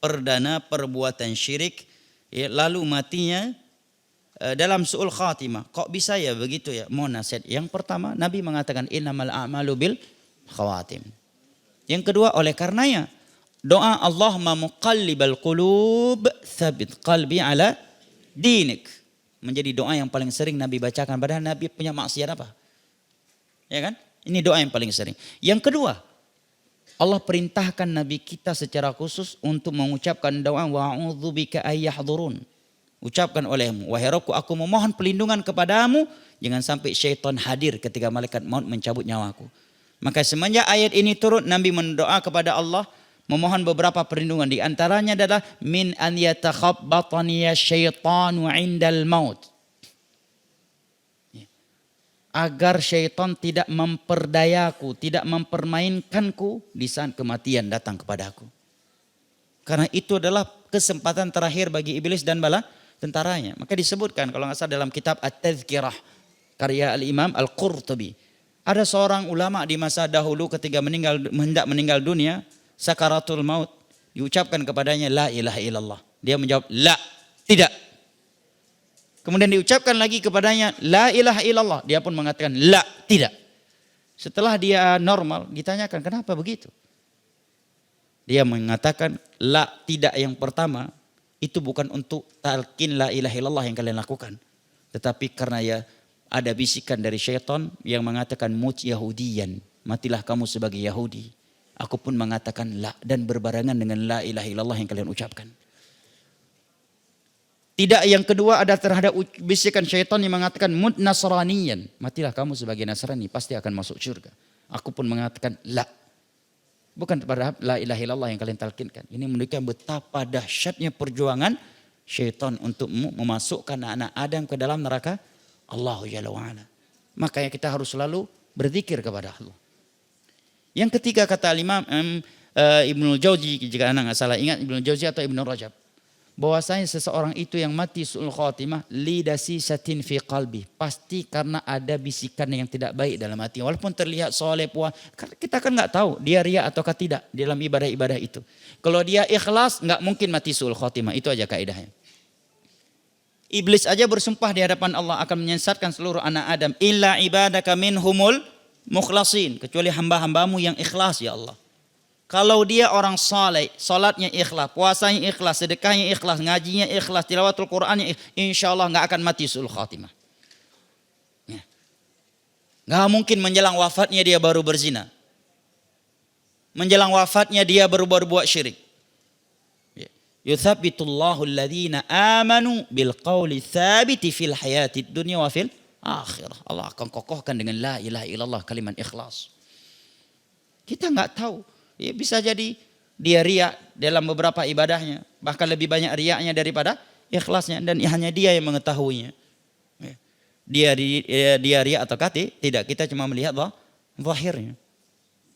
Speaker 1: perbuatan syirik, ya, lalu matinya dalam su'ul khatimah. Kok bisa ya begitu ya? Mohon nasihat. Yang pertama, Nabi mengatakan innamal a'malu bil khawatim. Yang kedua, oleh karenanya doa Allahumma muqallibal qulub tsabit qalbi ala dinik menjadi doa yang paling sering Nabi bacakan. Padahal Nabi punya maksiat apa? Ya kan? Ini doa yang paling sering. Yang kedua, Allah perintahkan Nabi kita secara khusus untuk mengucapkan doa wa'udzubika ayyahdurun. Ucapkan olehmu, wahai Rabbku, aku memohon pelindungan kepadamu jangan sampai syaitan hadir ketika malaikat maut mencabut nyawaku. Maka semenjak ayat ini turun, Nabi mendoa kepada Allah memohon beberapa perlindungan. Di antaranya adalah min an yatakhabbatani syaitanu indal maut. Agar syaitan tidak memperdayaku, tidak mempermainkanku di saat kematian datang kepadaku. Karena itu adalah kesempatan terakhir bagi iblis dan bala tentaranya. Maka disebutkan kalau nggak salah dalam kitab At-Tadhkirah karya Al-Imam Al-Qurtubi. Ada seorang ulama di masa dahulu ketika hendak meninggal dunia, sakaratul maut, diucapkan kepadanya la ilaha illallah. Dia menjawab la, tidak. Kemudian diucapkan lagi kepadanya la ilaha illallah. Dia pun mengatakan la, tidak. Setelah dia normal, ditanyakan kenapa begitu? Dia mengatakan la, tidak yang pertama itu bukan untuk talqin la ilaha illallah yang kalian lakukan. Tetapi karena ya ada bisikan dari syaitan yang mengatakan mut yahudiyan, matilah kamu sebagai Yahudi. Aku pun mengatakan la, dan berbarengan dengan la ilaha illallah yang kalian ucapkan. Tidak, yang kedua ada terhadap bisikan syaitan yang mengatakan mut nasraniyan, matilah kamu sebagai Nasrani, pasti akan masuk surga. Aku pun mengatakan la. Bukan pada la ilaha illallah yang kalian talqinkan. Ini menunjukkan betapa dahsyatnya perjuangan syaitan untuk memasukkan anak Adam ke dalam neraka Allah Jalla wa'ala. Makanya kita harus selalu berzikir kepada Allah. Yang ketiga kata Imam Ibnu Jauzi, jika anak nggak salah ingat Ibnu Jauzi atau Ibnu Rajab, bahwasanya seseorang itu yang mati su'ul khatimah lidasi satin fi qalbi, pasti karena ada bisikan yang tidak baik dalam hati. Walaupun terlihat soleh puas, kita kan nggak tahu dia riya ataukah tidak dalam ibadah-ibadah itu. Kalau dia ikhlas, nggak mungkin mati su'ul khatimah. Itu aja kaidahnya. Iblis aja bersumpah di hadapan Allah akan menyesatkan seluruh anak Adam, illa ibadaka minhumul mukhlasin, kecuali hamba-hambamu yang ikhlas ya Allah. Kalau dia orang saleh, salatnya ikhlas, puasanya ikhlas, sedekahnya ikhlas, ngajinya ikhlas, tilawatul Qur'annya ikhlas, insyaallah enggak akan mati suul khatimah. Ya. Enggak mungkin menjelang wafatnya dia baru berzina. Menjelang wafatnya dia baru berbuat syirik. Yuthabbitullahu alladhina amanu bil qawli tsabiti fil hayatid dunya wa fil akhirah. Allah akan kokohkan dengan la ilaha illallah, kalimat ikhlas. Kita enggak tahu. Ya, bisa jadi dia riya dalam beberapa ibadahnya, bahkan lebih banyak riyanya daripada ikhlasnya, dan hanya dia yang mengetahuinya. Dia riya atau tidak, kita cuma melihat zahirnya.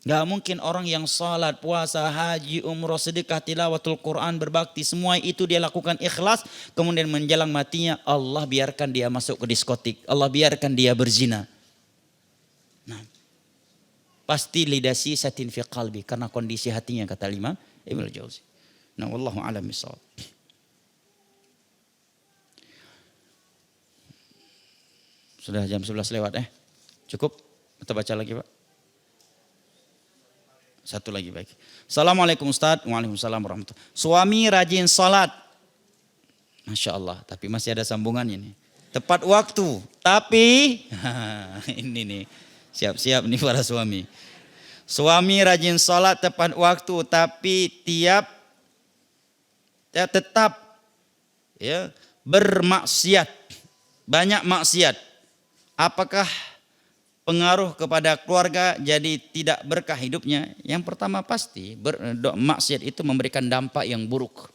Speaker 1: Gak mungkin orang yang salat, puasa, haji, umrah, sedekah, tilawatul Quran, berbakti, semua itu dia lakukan ikhlas, kemudian menjelang matinya Allah biarkan dia masuk ke diskotik, Allah biarkan dia berzina. Nah, pasti lidasi satin fi qalbi, karena kondisi hatinya, kata Imam Ibnu Jauzi. Nah, wallahu a'lam bishawab. Sudah jam 11 lewat Cukup? Atau baca lagi, Pak? Satu lagi, baik. Assalamualaikum Ustaz. Waalaikumsalam warahmatullahi. Suami rajin salat. Masya Allah, tapi masih ada sambungannya nih. Tepat waktu, tapi ini nih, siap-siap nih para suami. Suami rajin salat tepat waktu, tapi tetap bermaksiat, banyak maksiat. Apakah pengaruh kepada keluarga jadi tidak berkah hidupnya? Yang pertama pasti maksiat itu memberikan dampak yang buruk.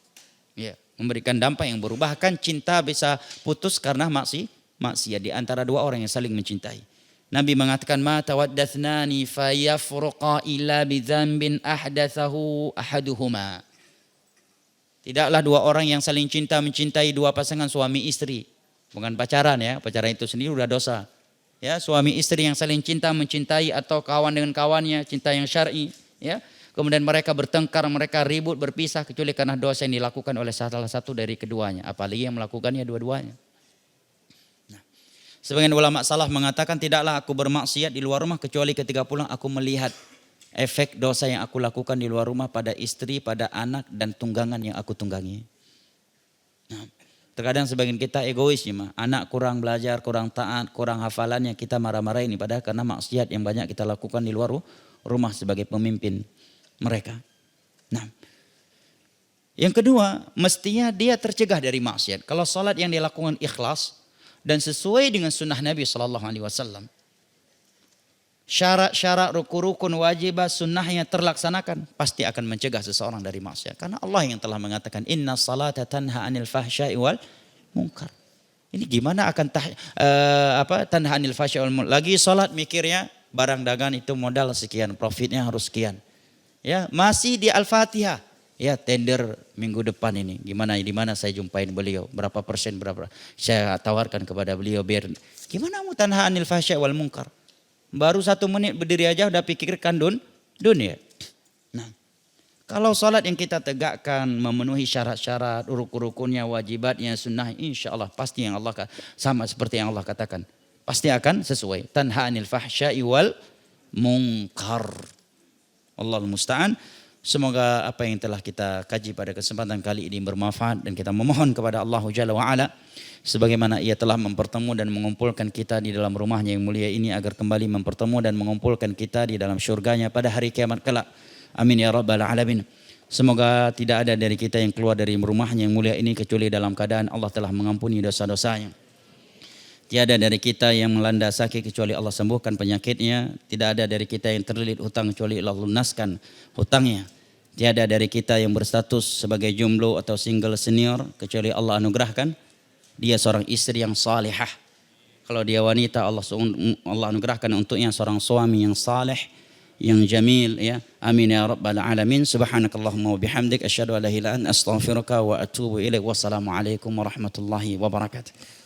Speaker 1: Ya, memberikan dampak yang buruk. Bahkan cinta bisa putus karena maksiat di antara dua orang yang saling mencintai. Nabi mengatakan ma tawaddathnani fayafruqa illa bidzambin ahdatsahu ahaduhuma. Tidaklah dua orang yang saling cinta mencintai, dua pasangan suami istri. Bukan pacaran ya, pacaran itu sendiri udah dosa. Ya, suami istri yang saling cinta mencintai atau kawan dengan kawannya, cinta yang syar'i, ya. Kemudian mereka bertengkar, mereka ribut, berpisah kecuali karena dosa yang dilakukan oleh salah satu dari keduanya, apalagi yang melakukannya dua-duanya. Nah, sebagian ulama salaf mengatakan tidaklah aku bermaksiat di luar rumah kecuali ketika pulang aku melihat efek dosa yang aku lakukan di luar rumah pada istri, pada anak dan tunggangan yang aku tunggangi. Nah, terkadang sebagian kita egois ya, anak kurang belajar, kurang taat, kurang hafalannya kita marah-marah ini, padahal karena maksiat yang banyak kita lakukan di luar rumah sebagai pemimpin mereka. Nah, yang kedua, mestinya dia tercegah dari maksiat. Kalau salat yang dia lakukan ikhlas dan sesuai dengan sunnah Nabi SAW, syarat-syarat rukun wajibah sunnahnya terlaksanakan, pasti akan mencegah seseorang dari maksiat. Karena Allah yang telah mengatakan inna salata tanha anil fahsya'i wal munkar. Ini gimana akan tanha anil fahsya'i wal munkar? Lagi salat mikirnya barang dagangan itu modal sekian, profitnya harus sekian. Ya, masih di Al-Fatihah. Ya, tender minggu depan ini. Gimana, di mana saya jumpain beliau? Berapa persen, berapa? Saya tawarkan kepada beliau biar. Gimana mau tanha anil fahsya'i wal munkar? Baru 1 menit berdiri aja udah pikirkan dunia. Nah, kalau salat yang kita tegakkan memenuhi syarat-syarat, rukun-rukunnya, wajibatnya, sunnah, insya Allah pasti yang Allah sama seperti yang Allah katakan. Pasti akan sesuai. Tanha anil fahsya'i wal munkar. Allahul musta'an. Semoga apa yang telah kita kaji pada kesempatan kali ini bermanfaat dan kita memohon kepada Allah Jalla wa'ala sebagaimana ia telah mempertemu dan mengumpulkan kita di dalam rumahnya yang mulia ini agar kembali mempertemu dan mengumpulkan kita di dalam syurganya pada hari kiamat kelak. Amin ya rabbal alamin. Semoga tidak ada dari kita yang keluar dari rumahnya yang mulia ini kecuali dalam keadaan Allah telah mengampuni dosa-dosanya. Tiada dari kita yang melanda sakit kecuali Allah sembuhkan penyakitnya. Tidak ada dari kita yang terlilit hutang kecuali Allah lunaskan hutangnya. Tiada dari kita yang berstatus sebagai jomblo atau single senior kecuali Allah anugerahkan dia seorang istri yang salihah. Kalau dia wanita Allah anugerahkan untuknya seorang suami yang saleh, yang jamil ya. Amin ya rabbal alamin. Subhanakallahumma wa bihamdik asyhadu an la ilaha illa anta astaghfiruka wa atubu ilaik. Wassalamualaikum warahmatullahi wabarakatuh.